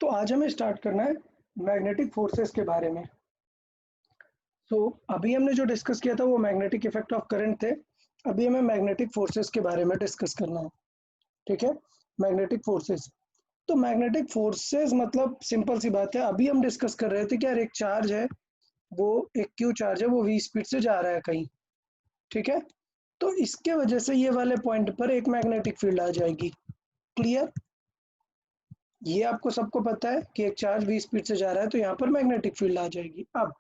तो आज हमें स्टार्ट करना है मैग्नेटिक फोर्सेस के बारे में। अभी हमने जो डिस्कस किया था वो मैग्नेटिक इफेक्ट ऑफ करंट थे। अभी हमें मैग्नेटिक फोर्सेस के बारे में डिस्कस करना है। ठीक है, मैग्नेटिक फोर्सेस। तो मैग्नेटिक फोर्सेस मतलब सिंपल सी बात है, अभी हम डिस्कस कर रहे थे कि यार एक चार्ज है, वो एक क्यू चार्ज है, वो v स्पीड से जा रहा है कहीं। ठीक है, तो इसके वजह से ये वाले पॉइंट पर एक मैग्नेटिक फील्ड आ जाएगी। क्लियर? ये आपको सबको पता है कि एक चार्ज v स्पीड से जा रहा है तो यहाँ पर मैग्नेटिक फील्ड आ जाएगी। अब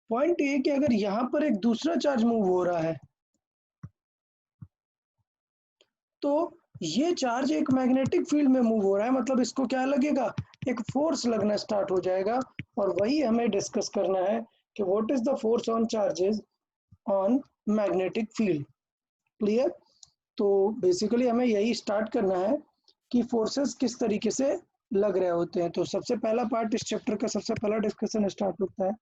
पॉइंट ये कि अगर यहाँ पर एक दूसरा चार्ज मूव हो रहा है तो ये चार्ज एक मैग्नेटिक फील्ड में मूव हो रहा है, मतलब इसको क्या लगेगा, एक फोर्स लगना स्टार्ट हो जाएगा। और वही हमें डिस्कस करना है कि what is the force on charges on magnetic field. Clear? तो बेसिकली हमें यही स्टार्ट करना है कि फोर्सेस किस तरीके से लग रहे होते हैं। तो सबसे पहला पार्ट इस चैप्टर का, सबसे पहला डिस्कशन स्टार्ट होता है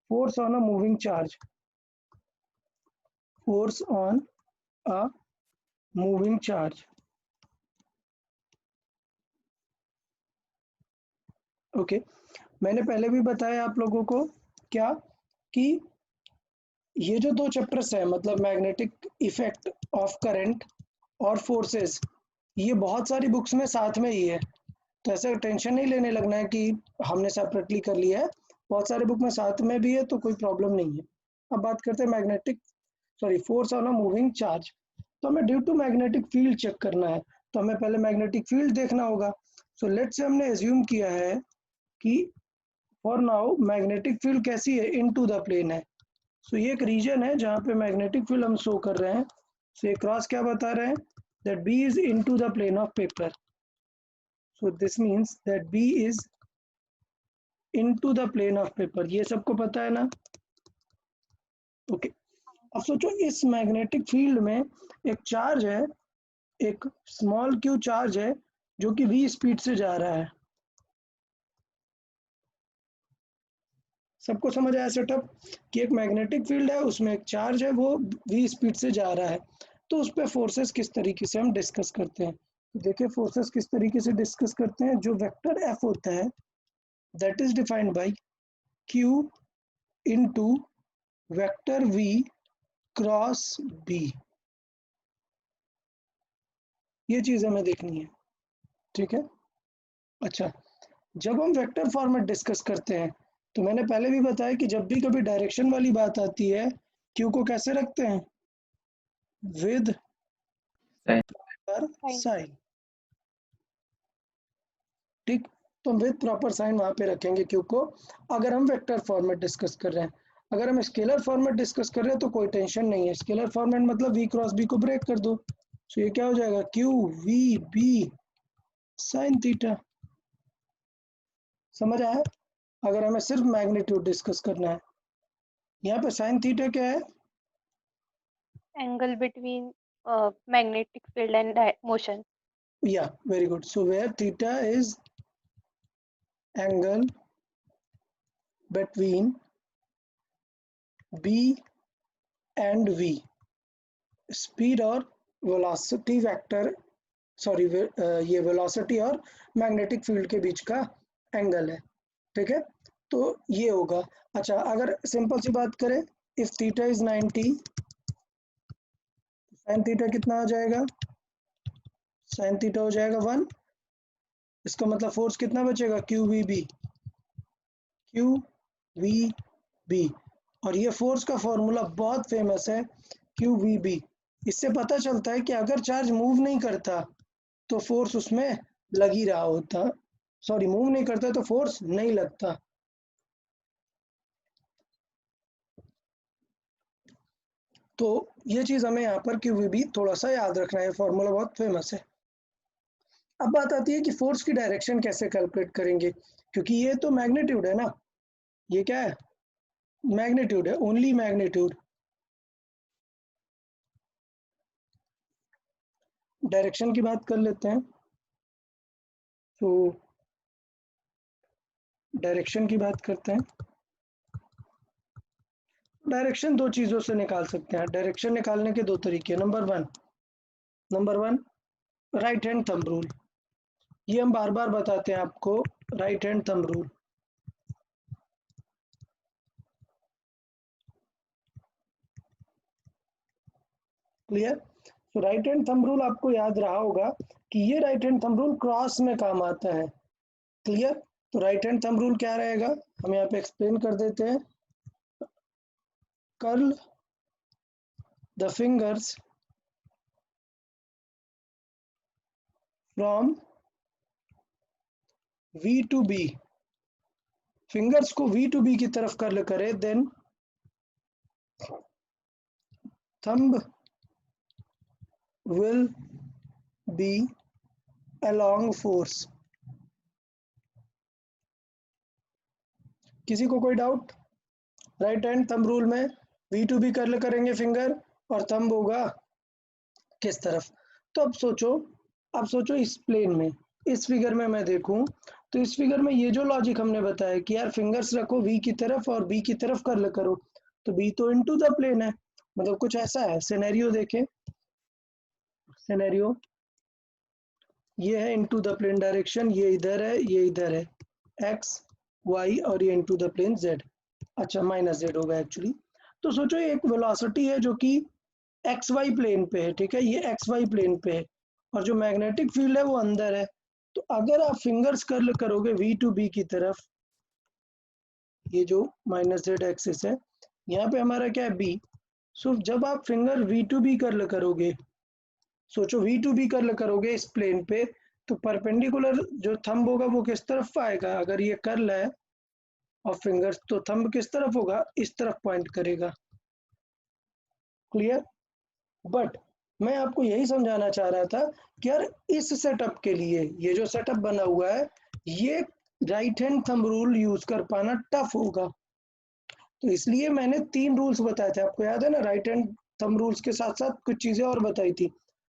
force on a moving charge. Force on a moving charge. Okay, मैंने पहले भी बताया आप लोगों को क्या कि ये जो दो चैप्टर्स है, मतलब मैग्नेटिक इफेक्ट ऑफ करंट और फोर्सेस, ये बहुत सारी बुक्स में साथ में ही है। तो ऐसे टेंशन नहीं लेने लगना है कि हमने सेपरेटली कर लिया है, बहुत सारे बुक में साथ में भी है, तो कोई प्रॉब्लम नहीं है। अब बात करते हैं magnetic force on a moving charge. तो हमें due to magnetic field check करना है, तो हमें पहले मैग्नेटिक फील्ड देखना होगा। सो लेट्स से हमने एज्यूम किया है कि फॉर नाउ मैग्नेटिक फील्ड कैसी है, इनटू द प्लेन है। सो ये एक रीजन है जहाँ पे मैग्नेटिक फील्ड हम शो कर रहे हैं। सो ये क्रॉस क्या बता रहे हैं, that B is into the plane of paper. So this means that B is into the plane of paper. ये सबको पता है ना? ओके, अब सोचो इस मैग्नेटिक फील्ड में एक चार्ज है, एक स्मॉल क्यू चार्ज है जो कि v स्पीड से जा रहा है। सबको समझ आया सेटअप कि एक मैग्नेटिक फील्ड है, उसमें एक चार्ज है, वो v स्पीड से जा रहा है। तो उस पर फोर्सेस किस तरीके से हम डिस्कस करते हैं, तो देखिए फोर्सेस किस तरीके से डिस्कस करते हैं। जो वेक्टर f होता है that is defined by q into vector v cross b। ये चीज हमें देखनी है। ठीक है, अच्छा, जब हम वेक्टर फॉर्मेट डिस्कस करते हैं तो मैंने पहले भी बताया कि जब भी कभी डायरेक्शन वाली बात आती है, क्यू को कैसे रखते हैं, विद प्रॉपर साइन। ठीक, तो हम विद प्रॉपर साइन वहां पे रखेंगे क्यू को, अगर हम वेक्टर फॉर्मेट डिस्कस कर रहे हैं। अगर हम स्केलर फॉर्मेट डिस्कस कर रहे हैं तो कोई टेंशन नहीं है, स्केलर फॉर्मेट मतलब वी क्रॉस बी को ब्रेक कर दो। तो ये क्या हो जाएगा, Q V B sine theta. समझ आया? अगर हमें सिर्फ मैग्नीट्यूड डिस्कस करना है, यहाँ पे साइन थीटा क्या है, angle between magnetic field and motion. yeah, very good. So where theta is angle between b and v, speed और वेलोसिटी वेक्टर, सॉरी ये वेलोसिटी और मैग्नेटिक फील्ड के बीच का एंगल है। ठीक है, तो ये होगा। अच्छा, अगर सिंपल सी बात करें, if theta is 90, sine theta कितना आ जाएगा, साइन थीटा हो जाएगा 1। इसका मतलब फोर्स कितना बचेगा, Q V B, Q V B. और ये फोर्स का फॉर्मूला बहुत फेमस है, क्यू वी बी। इससे पता चलता है कि अगर चार्ज मूव नहीं करता तो फोर्स उसमें लग ही रहा होता, सॉरी मूव नहीं करता तो फोर्स नहीं लगता। तो ये चीज हमें यहाँ पर क्यू वी बी थोड़ा सा याद रखना है, फॉर्मूला बहुत फेमस है। अब बात आती है कि फोर्स की डायरेक्शन कैसे कैलकुलेट करेंगे, क्योंकि ये तो मैग्नीट्यूड है ना, ये क्या है, मैग्नीट्यूड है, ओनली मैग्नीट्यूड। डायरेक्शन की बात कर लेते हैं। तो डायरेक्शन की बात करते हैं। डायरेक्शन दो चीजों से निकाल सकते हैं। डायरेक्शन निकालने के दो तरीके, number one right hand thumb rule. ये हम बार बार बताते हैं आपको, right hand thumb rule. Clear? तो राइट हैंड थंब रूल आपको याद रहा होगा कि ये right hand thumb rule cross में काम आता है। क्लियर? तो राइट हैंड थंब रूल क्या रहेगा, हम यहाँ पे एक्सप्लेन कर देते हैं। Curl the fingers from V to B, fingers को V to B की तरफ कर्ल करे, then thumb will be along force। किसी को कोई doubt? Right hand thumb rule में V to B कर्ल करेंगे फिंगर और थंब होगा किस तरफ। तो अब सोचो इस प्लेन में, इस फिगर में मैं देखूं तो इस फिगर में ये जो लॉजिक हमने बताया कि यार फिंगर्स रखो V की तरफ और B की तरफ कर्ल करो, तो B तो इनटू द प्लेन है, मतलब कुछ ऐसा है। सिनेरियो देखें, सिनेरियो ये है इनटू द प्लेन डायरेक्शन, ये इधर है, ये इधर है, x y, और ये इनटू द प्लेन z। अच्छा माइनस z होगा एक्चुअली। तो सोचो एक वेलोसिटी है जो कि एक्स वाई प्लेन पे है, ठीक है, ये एक्स वाई प्लेन पे है, और जो मैग्नेटिक फील्ड है वो अंदर है। तो अगर आप फिंगर्स कर्ल करोगे V to B की तरफ, ये जो माइनस जेड एक्सिस है, यहाँ पे हमारा क्या है B। सो जब आप finger V to B curl करोगे, सोचो V to B कर्ल करोगे इस प्लेन पे, तो परपेंडिकुलर जो थंब होगा वो किस तरफ आएगा, अगर ये कर्ल है और फिंगर्स, तो थंब किस तरफ होगा, इस तरफ पॉइंट करेगा। क्लियर? बट मैं आपको यही समझाना चाह रहा था कि यार इस सेटअप के लिए, ये जो सेटअप बना हुआ है, ये right hand thumb rule use कर पाना टफ होगा। तो इसलिए मैंने 3 रूल्स बताए थे, आपको याद है ना, राइट हैंड थंब रूल्स के साथ साथ कुछ चीजें और बताई थी।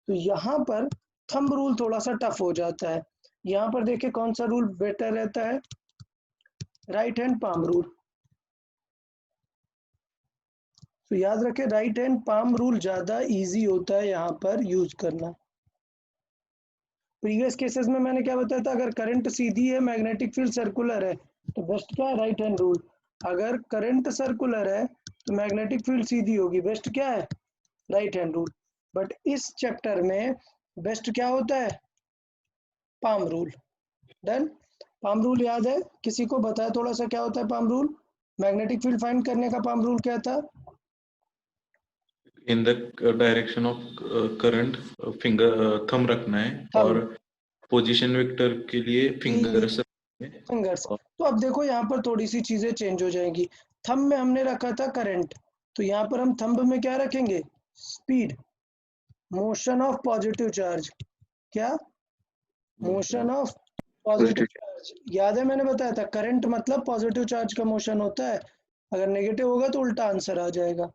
तो यहाँ पर थंब रूल थोड़ा सा टफ हो जाता है। यहाँ पर देखिए कौन सा रूल बेटर रहता है, राइट हैंड पाम रूल। तो याद रखें राइट हैंड पाम रूल ज्यादा इजी होता है यहाँ पर यूज करना। प्रीवियस केसेस में मैंने क्या बताया था, अगर करंट सीधी है, मैग्नेटिक फील्ड सर्कुलर है, तो बेस्ट क्या है, राइट हैंड रूल। अगर करंट सर्कुलर है तो मैग्नेटिक फील्ड सीधी होगी, बेस्ट क्या है, राइट हैंड रूल। बट इस चैप्टर में बेस्ट क्या होता है, palm rule. Done? Palm rule याद है, किसी को बताया थोड़ा सा क्या होता है palm rule, magnetic field find करने का पाम रूल क्या था। In the direction of current finger thumb रखना है, और थंब पोजीशन वेक्टर के लिए फिंगर्स फिंगर्स। तो अब देखो यहाँ पर थोड़ी सी चीजें चेंज हो जाएंगी। थंब में हमने रखा था करंट, तो यहाँ पर हम थंब में क्या रखेंगे, speed, motion of positive charge. क्या, मोशन ऑफ पॉजिटिव चार्ज। याद है मैंने बताया था करंट मतलब पॉजिटिव चार्ज का मोशन होता है, अगर नेगेटिव होगा तो उल्टा आंसर आ जाएगा।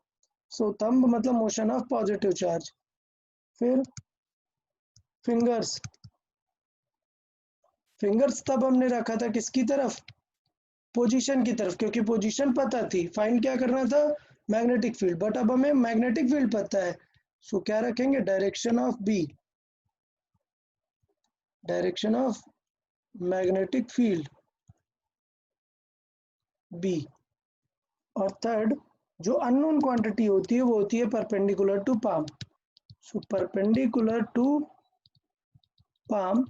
सो थंब मतलब मोशन ऑफ पॉजिटिव चार्ज। फिर फिंगर्स, फिंगर्स तब हमने रखा था किसकी तरफ, पोजीशन की तरफ, क्योंकि पोजीशन पता थी, फाइंड क्या करना था, मैग्नेटिक फील्ड। बट अब हमें मैग्नेटिक फील्ड पता है, सो क्या रखेंगे, direction of B, direction of magnetic field B. और थर्ड, जो अननोन क्वांटिटी होती है वो होती है perpendicular to palm. So perpendicular to palm,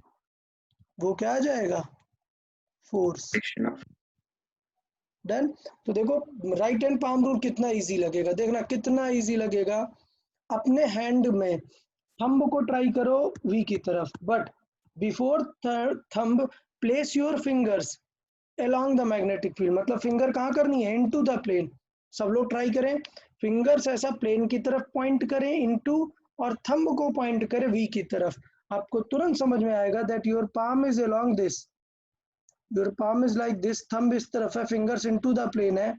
वो क्या आ जाएगा, फोर्स। डन? तो देखो राइट हैंड पाम रूल कितना इजी लगेगा, देखना कितना इजी लगेगा। अपने हैंड में थंब को ट्राई करो वी की तरफ, but before thumb place your fingers along the magnetic field, मतलब फिंगर कहाँ करनी है, इनटू द प्लेन। सब लोग ट्राई करें, फिंगर्स ऐसा प्लेन की तरफ पॉइंट करें इनटू, और थंब को पॉइंट करें वी की तरफ। आपको तुरंत समझ में आएगा that your palm is along this, your palm is like this, thumb इस तरफ है, फिंगर्स इनटू द प्लेन है,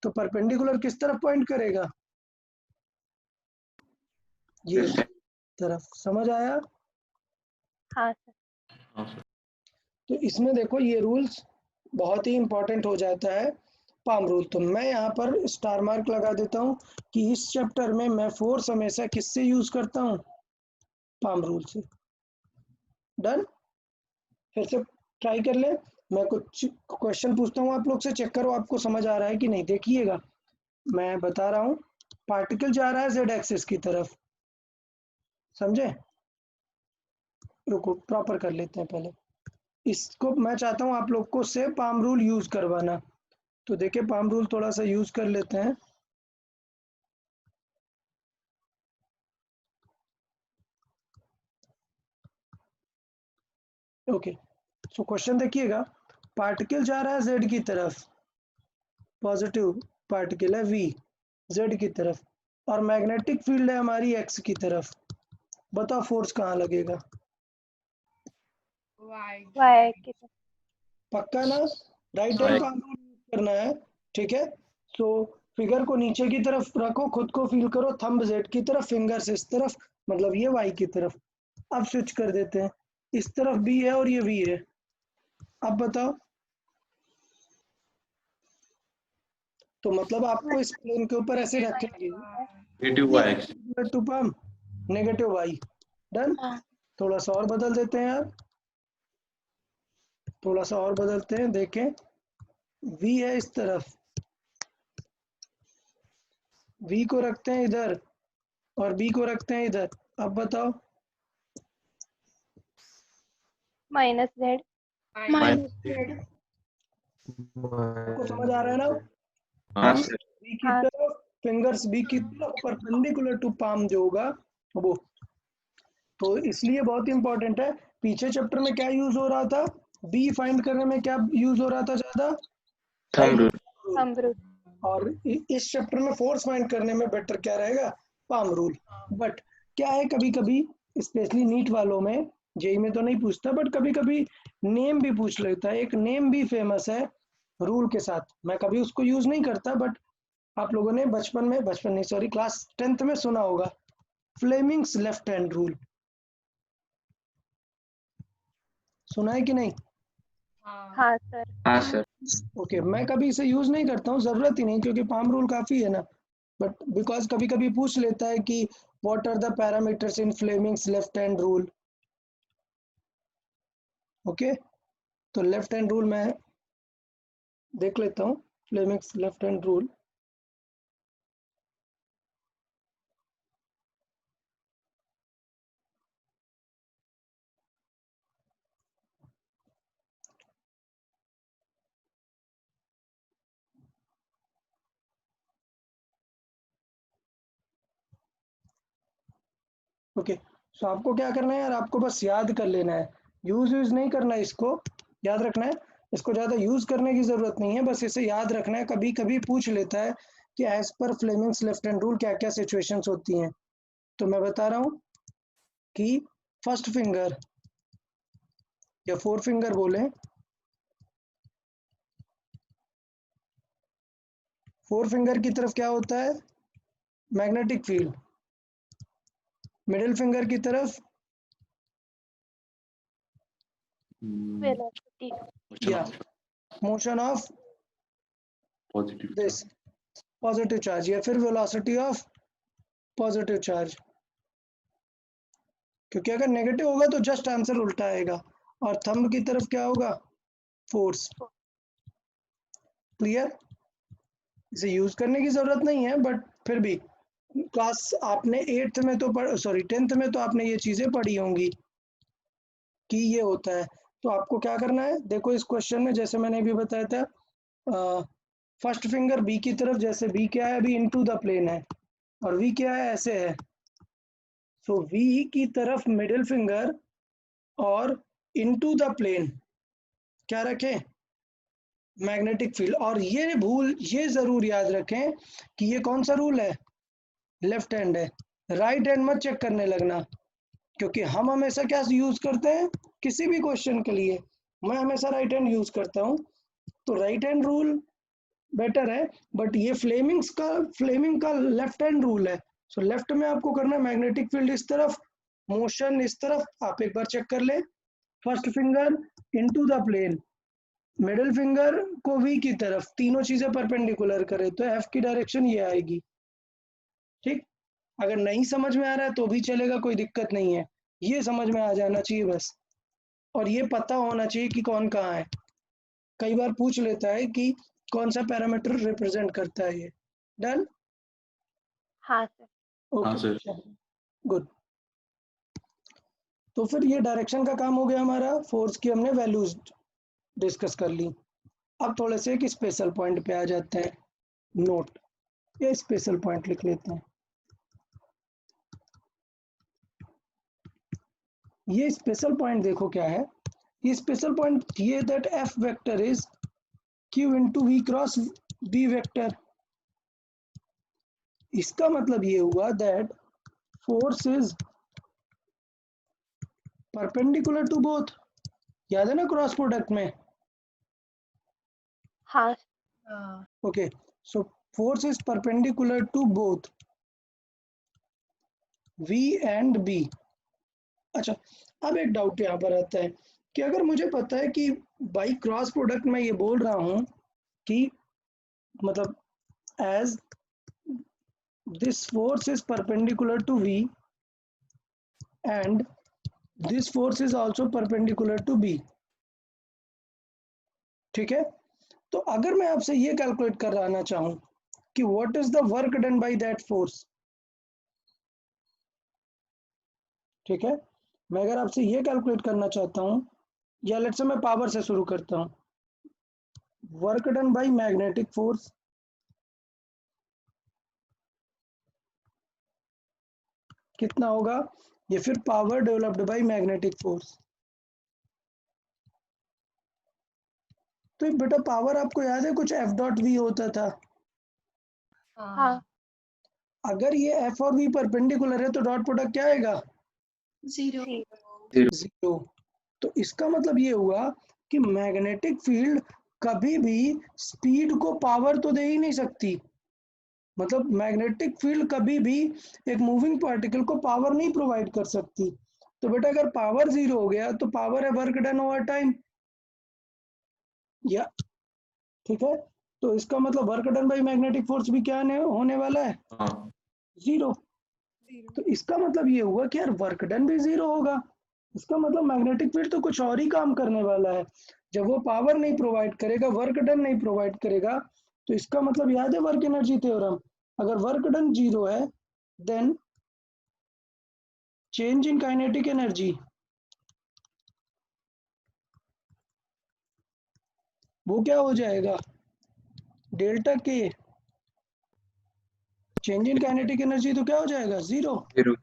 तो परपेंडिकुलर किस तरफ पॉइंट करेगा, ये तरफ। समझ आया? हाँ सर। तो इसमें देखो ये रूल्स बहुत ही इंपॉर्टेंट हो जाता है, पाम रूल। तो मैं यहाँ पर स्टार मार्क लगा देता हूँ कि इस चैप्टर में मैं फोर्स हमेशा किससे यूज करता हूँ, पाम रूल से। डन? फिर से ट्राई कर ले। मैं कुछ क्वेश्चन पूछता हूँ आप लोग से, चेक करो आपको समझ आ रहा है कि नहीं। देखिएगा, मैं बता रहा हूँ, पार्टिकल जा रहा है जेड एक्सिस की तरफ, समझे? रुको प्रॉपर कर लेते हैं पहले इसको। मैं चाहता हूँ आप लोग को से पाम रूल यूज करवाना, तो देखिए पाम रूल थोड़ा सा यूज कर लेते हैं। ओके, सो क्वेश्चन देखिएगा, पार्टिकल जा रहा है जेड की तरफ, पॉजिटिव पार्टिकल है वी, जेड की तरफ, और मैग्नेटिक फील्ड है हमारी एक्स की तरफ। बताओ फोर्स कहाँ लगेगा? y की तरफ। पक्का ना? Right hand palm rule use करना है, ठीक है? सो फिगर को नीचे की तरफ रखो, खुद को फील करो, थंब जेड की तरफ, फिंगर्स इस तरफ, मतलब ये वाई की तरफ। अब स्विच कर देते हैं, इस तरफ बी है और ये वी है। अब बताओ, तो मतलब आपको इस प्लेन के ऊपर ऐसे रखेंगे, नेगेटिव y एक्सिस। टू पम नेगेटिव वाई। डन। हाँ, थोड़ा सा और बदल देते हैं यार, थोड़ा सा और बदलते हैं, देखें वी है इस तरफ, वी को रखते हैं इधर और बी को रखते हैं इधर। अब बताओ, माइनस जेड। आपको समझ आ रहा है ना? हाँ थंब सर। बी की हाँ तरफ, फिंगर्स बी की तरफ, परपेंडिकुलर टू पाम जो होगा वो। तो इसलिए बहुत इंपॉर्टेंट है। पीछे चैप्टर में क्या यूज हो रहा था? बी फाइंड करने में क्या यूज हो रहा था ज्यादा? Thumb rule. Thumb rule. और इस चैप्टर में फोर्स फाइंड करने में बेटर क्या रहेगा? Palm rule. बट क्या है, कभी कभी स्पेशली नीट वालों में, जेई में तो नहीं पूछता, बट कभी कभी नेम भी पूछ लेता है। एक नेम भी फेमस है रूल के साथ, मैं कभी उसको यूज नहीं करता, बट आप लोगों ने बचपन नहीं सॉरी क्लास 10th में सुना होगा, फ्लेमिंग्स लेफ्ट हैंड रूल। सुना है कि नहीं? हाँ सर। हाँ सर। ओके, मैं कभी इसे यूज नहीं करता हूँ, जरूरत ही नहीं, क्योंकि पाम रूल काफी है ना। बट बिकॉज कभी कभी पूछ लेता है कि what are the parameters in Fleming's left hand rule. Okay, तो लेफ्ट हैंड रूल मैं देख लेता हूँ, Fleming's left hand rule. Okay, so आपको क्या करना है यार, आपको बस याद कर लेना है, यूज नहीं करना है इसको, याद रखना है। इसको ज़्यादा यूज करने की ज़रूरत नहीं है, बस इसे याद रखना है। कभी कभी पूछ लेता है कि as per Fleming's left hand rule क्या क्या सिचुएशंस होती हैं। तो मैं बता रहा हूँ कि फर्स्ट फिंगर या फोर फिंगर बोले, फोर फिंगर की तरफ क्या होता है? Magnetic field. मिडिल फिंगर की तरफ वेलोसिटी। या motion of positive this positive charge, या फिर वेलोसिटी ऑफ पॉजिटिव चार्ज। क्योंकि अगर नेगेटिव होगा तो जस्ट आंसर उल्टा आएगा। और थंब की तरफ क्या होगा? फोर्स। क्लियर? इसे यूज करने की जरूरत नहीं है, बट फिर भी क्लास आपने 8th में तो पढ़ सॉरी 10th में तो आपने ये चीजें पढ़ी होंगी कि ये होता है। तो आपको क्या करना है, देखो इस क्वेश्चन में जैसे मैंने अभी बताया था, फर्स्ट फिंगर बी की तरफ, जैसे बी क्या है अभी इनटू द प्लेन है, और वी क्या है ऐसे है। सो वी की तरफ मिडिल फिंगर और इनटू द प्लेन क्या रखें? Magnetic field. और ये जरूर याद रखें कि ये कौन सा रूल है? लेफ्ट हैंड है। राइट हैंड मत चेक करने लगना, क्योंकि हम हमेशा क्या यूज करते हैं किसी भी क्वेश्चन के लिए, मैं हमेशा राइट हैंड यूज करता हूँ। तो राइट हैंड रूल बेटर है, बट ये फ्लेमिंग का लेफ्ट हैंड रूल है। सो लेफ्ट में आपको करना है मैग्नेटिक फील्ड इस तरफ, मोशन इस तरफ। आप एक बार चेक कर ले, first finger into the plane, middle finger को वी की तरफ, तीनों चीजें परपेंडिकुलर करे तो एफ की डायरेक्शन ये आएगी। ठीक, अगर नहीं समझ में आ रहा है तो भी चलेगा, कोई दिक्कत नहीं है, ये समझ में आ जाना चाहिए बस। और ये पता होना चाहिए कि कौन कहाँ है। कई बार पूछ लेता है कि कौन सा पैरामीटर रिप्रेजेंट करता है ये। डन? हाँ सर। हाँ ओके, सर। गुड। तो फिर ये डायरेक्शन का काम हो गया हमारा, फोर्स की हमने वैल्यूज डिस्कस कर ली। अब थोड़े से एक स्पेशल पॉइंट पे आ जाते हैं। नोट, ये स्पेशल पॉइंट लिख लेते हैं। ये स्पेशल पॉइंट देखो क्या है। ये स्पेशल पॉइंट ये that F vector is Q into V cross B vector. इसका मतलब ये हुआ that force is perpendicular to both. याद है ना क्रॉस प्रोडक्ट में? हाँ okay, so force is perpendicular to both V and B। अच्छा, अब एक डाउट यहाँ पर आता है कि अगर मुझे पता है कि बाई क्रॉस प्रोडक्ट में ये बोल रहा हूँ कि मतलब as this force is perpendicular to V and this force is also perpendicular to B, ठीक है? तो अगर मैं आपसे ये कैलकुलेट कराना चाहूँ कि what is the work done by that force, ठीक है, मैं अगर आपसे ये कैलकुलेट करना चाहता हूँ, या लेट्स से मैं पावर से शुरू करता हूँ, work done by magnetic force कितना होगा, ये फिर power developed by magnetic force. तो बेटा पावर आपको याद है कुछ एफ डॉट वी होता था। हाँ अगर ये एफ और वी परपेंडिकुलर है तो डॉट प्रोडक्ट क्या आएगा? जीरो। जीरो। तो इसका मतलब ये हुआ कि मैग्नेटिक फील्ड कभी भी स्पीड को पावर तो दे ही नहीं सकती। मतलब मैग्नेटिक फील्ड कभी भी एक मूविंग पार्टिकल को पावर नहीं प्रोवाइड कर सकती। तो बेटा अगर पावर जीरो हो गया तो पावर है वर्क डन ओवर टाइम, या ठीक है? तो इसका मतलब work done by magnetic force भी क्या होने वाला है? हाँ जीरो। तो इसका मतलब ये हुआ कि यार वर्क डन भी जीरो होगा। इसका मतलब मैग्नेटिक फील्ड तो कुछ और ही काम करने वाला है। जब वो पावर नहीं प्रोवाइड करेगा, वर्क डन नहीं प्रोवाइड करेगा, तो इसका मतलब याद है वर्क एनर्जी थ्योरम, अगर वर्क डन जीरो है then change in kinetic energy वो क्या हो जाएगा? डेल्टा के। चेंज इन काइनेटिक एनर्जी तो क्या हो जाएगा? Zero, zero.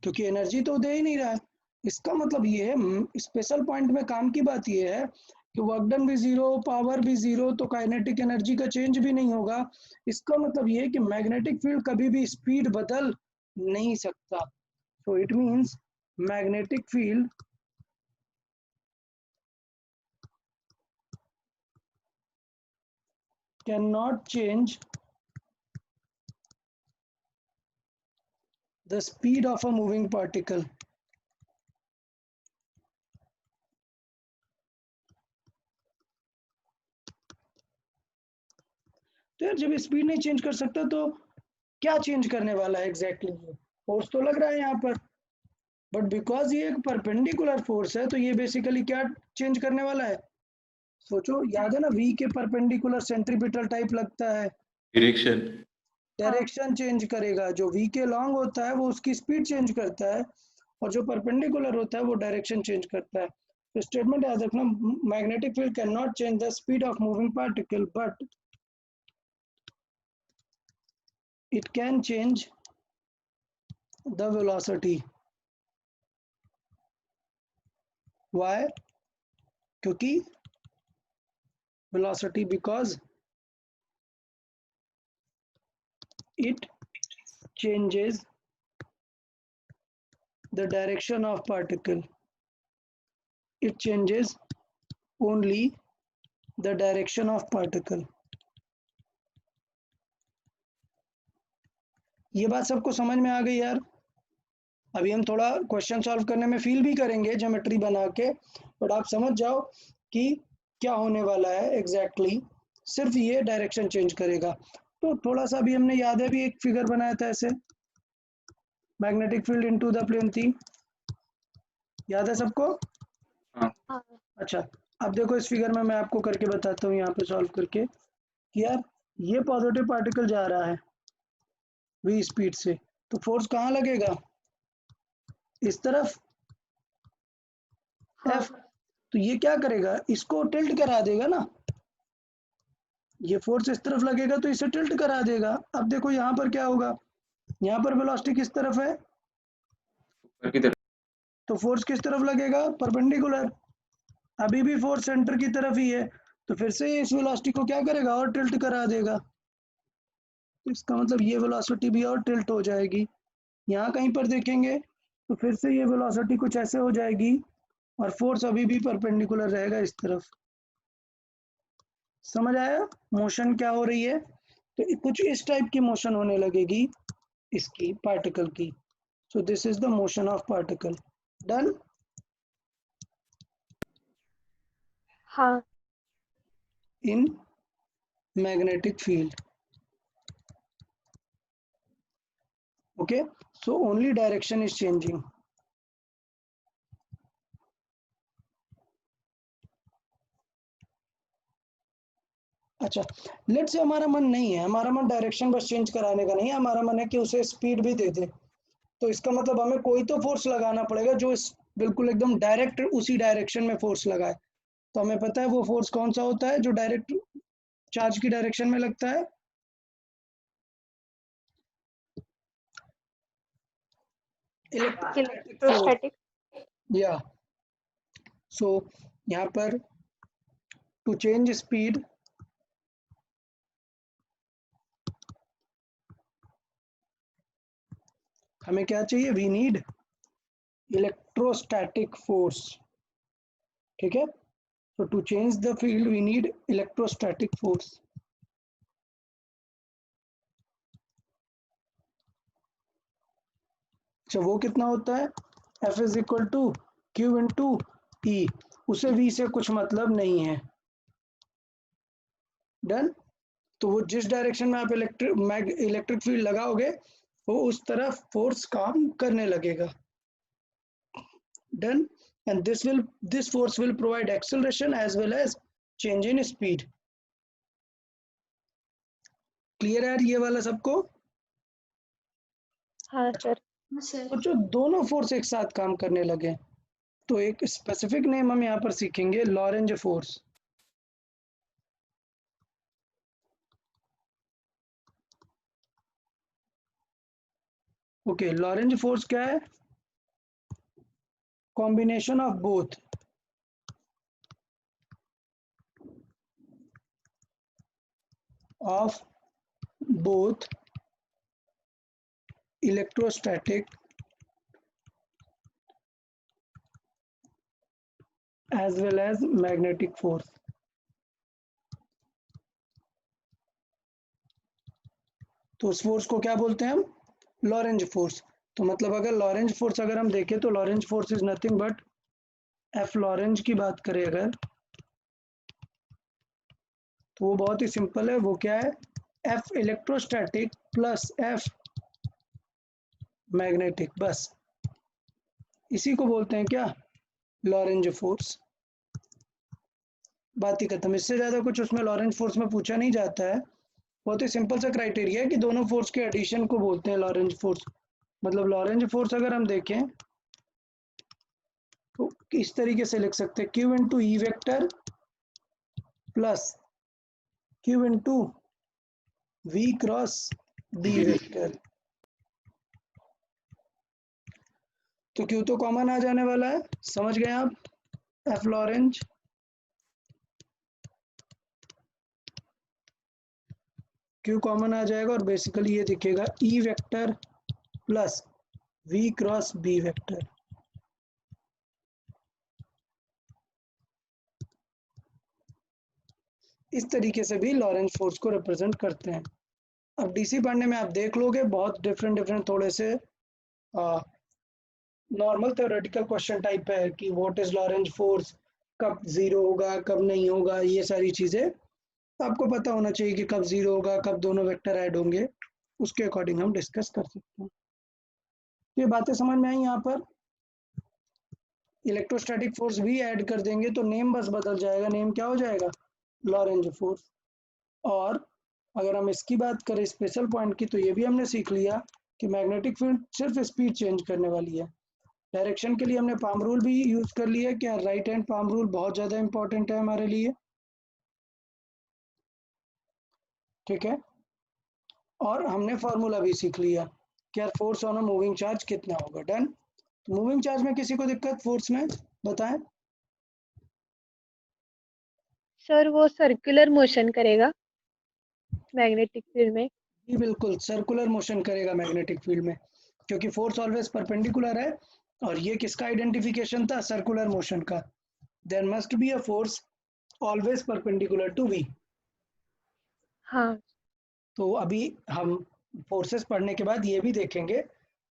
क्योंकि एनर्जी तो दे ही नहीं रहा है। इसका मतलब ये है, स्पेशल पॉइंट में काम की बात ये है कि वर्क डन भी जीरो, पावर भी जीरो, तो काइनेटिक एनर्जी का चेंज भी नहीं होगा। इसका मतलब ये है कि मैग्नेटिक फील्ड कभी भी स्पीड बदल नहीं सकता। So it means magnetic field can not change the speed of a moving particle। तो यार जब स्पीड नहीं चेंज कर सकता तो क्या चेंज करने वाला है एग्जैक्टली? फोर्स तो लग रहा है यहाँ पर, बट बिकॉज ये एक परपेंडिकुलर फोर्स है तो ये बेसिकली क्या चेंज करने वाला है? सोचो, याद है ना वी के परपेंडिकुलर सेंट्रीपिटल टाइप लगता है, डायरेक्शन। डायरेक्शन चेंज करेगा। जो वी के लॉन्ग होता है वो उसकी स्पीड चेंज करता है, और जो परपेंडिकुलर होता है वो डायरेक्शन चेंज करता है। तो स्टेटमेंट याद रखना, magnetic field can not change the speed of moving particle but it can change the velocity। why? क्योंकि velocity because it changes the direction of particle, it changes only the direction of particle। ये बात सबको समझ में आ गई यार? अभी हम थोड़ा क्वेश्चन सॉल्व करने में फील भी करेंगे ज्योमेट्री बना के, बट आप समझ जाओ कि क्या होने वाला है एग्जैक्टली। सिर्फ ये डायरेक्शन चेंज करेगा। तो थोड़ा सा भी हमने याद है भी एक फिगर बनाया था ऐसे, magnetic field into the plane थी, याद है सबको? हाँ अच्छा, अब देखो इस फिगर में मैं आपको करके बताता हूँ यहाँ पे सॉल्व करके कि यार ये पॉजिटिव पार्टिकल जा रहा है v स्पीड से, तो फोर्स कहाँ लगेगा? इस तरफ हाँ F। तो ये क्या करेगा? इसको टिल्ट करा देगा ना, ये फोर्स इस तरफ लगेगा तो इसे टिल्ट करा देगा। अब देखो यहाँ पर क्या होगा, यहाँ पर वेलोसिटी किस तरफ है, ऊपर की तरफ। तो फोर्स किस तरफ लगेगा? परपेंडिकुलर। अभी भी फोर्स सेंटर की तरफ ही है, तो फिर से इस वेलोसिटी को क्या करेगा? और टिल्ट करा देगा। तो इसका मतलब ये वेलोसिटी भी और टिल्ट हो जाएगी। यहाँ कहीं पर देखेंगे तो फिर से ये वेलोसिटी कुछ ऐसे हो जाएगी और फोर्स अभी भी परपेंडिकुलर रहेगा इस तरफ। समझ आया मोशन क्या हो रही है? तो कुछ इस टाइप की मोशन होने लगेगी इसकी पार्टिकल की। So this is the motion of particle. Done. हाँ in magnetic field. okay, so only direction is changing. अच्छा, लेट्स से हमारा मन नहीं है, हमारा मन डायरेक्शन बस चेंज कराने का नहीं है, हमारा मन है कि उसे स्पीड भी दे दे, तो इसका मतलब हमें कोई तो फोर्स लगाना पड़ेगा जो इस बिल्कुल एकदम डायरेक्ट उसी डायरेक्शन में फोर्स लगाए। तो हमें पता है वो फोर्स कौन सा होता है जो डायरेक्ट चार्ज की डायरेक्शन में लगता है? Electrostatic force. इलेक्ट्रोस्टैटिक। या सो यहाँ पर टू चेंज स्पीड हमें क्या चाहिए? We need electrostatic force. ठीक है, so to change the field we need electrostatic force. अच्छा, वो कितना होता है? F is equal to Q into E, उसे V से कुछ मतलब नहीं है। डन। तो वो जिस डायरेक्शन में आप इलेक्ट्रिक फील्ड लगाओगे वो उस तरफ फोर्स काम करने लगेगा। Done. And this force will provide acceleration as well as change in speed. Clear है ये वाला सबको? हाँ सर। तो जो दोनों फोर्स एक साथ काम करने लगे तो एक स्पेसिफिक नेम हम यहाँ पर सीखेंगे, Lorentz force. Okay, Lorentz force क्या है? Combination of both electrostatic as well as magnetic force. तो उस फोर्स को क्या बोलते हैं हम? Lorentz force. तो मतलब अगर लॉरेंज फोर्स अगर हम देखें तो Lorentz force is nothing but F Lorentz की बात करें अगर, तो वो बहुत ही सिंपल है। वो क्या है? F electrostatic plus F magnetic, बस इसी को बोलते हैं क्या? Lorentz force. बात ही खत्म। इससे ज्यादा कुछ उसमें लॉरेंज फोर्स में पूछा नहीं जाता है। बहुत ही सिंपल सा क्राइटेरिया है कि दोनों फोर्स के एडिशन को बोलते हैं लॉरेंज फोर्स। मतलब लॉरेंज फोर्स अगर हम देखें तो इस तरीके से लिख सकते हैं, Q into E vector plus Q into V cross B vector. तो क्यू तो कॉमन आ जाने वाला है, समझ गए आप? एफ लॉरेंज क्यू कॉमन आ जाएगा और बेसिकली ये दिखेगा E vector plus V cross B vector. इस तरीके से भी लॉरेंज फोर्स को रिप्रेजेंट करते हैं। अब डीसी पढ़ने में आप देख लोगे बहुत डिफरेंट थोड़े से नॉर्मल थ्योरेटिकल क्वेश्चन टाइप है कि व्हाट इज लॉरेंज फोर्स, कब जीरो होगा कब नहीं होगा, ये सारी चीजें आपको पता होना चाहिए कि कब जीरो होगा कब दोनों वेक्टर ऐड होंगे, उसके अकॉर्डिंग हम डिस्कस कर सकते हैं। ये बातें समझ में आई यहाँ पर? इलेक्ट्रोस्टैटिक फोर्स भी ऐड कर देंगे तो नेम बस बदल जाएगा, नेम क्या हो जाएगा, लॉरेंज फोर्स। और अगर हम इसकी बात करें स्पेशल पॉइंट की, तो ये भी हमने सीख लिया कि मैग्नेटिक फील्ड सिर्फ स्पीड चेंज करने वाली है। डायरेक्शन के लिए हमने पाम रूल भी यूज कर लिया, क्या राइट हैंड पाम रूल बहुत ज़्यादा इंपॉर्टेंट है हमारे लिए, ठीक है। और हमने फार्मूला भी सीख लिया कि यार force on a moving charge कितना होगा। डन। तो मूविंग चार्ज में किसी को दिक्कत फोर्स में, बताएं। सर वो सर्कुलर मोशन करेगा मैग्नेटिक फील्ड में। जी बिल्कुल, सर्कुलर मोशन करेगा मैग्नेटिक फील्ड में, क्योंकि फोर्स ऑलवेज परपेंडिकुलर है। और ये किसका आइडेंटिफिकेशन था, सर्कुलर मोशन का। There must be a force always perpendicular to V. हाँ तो अभी हम फोर्सेस पढ़ने के बाद ये भी देखेंगे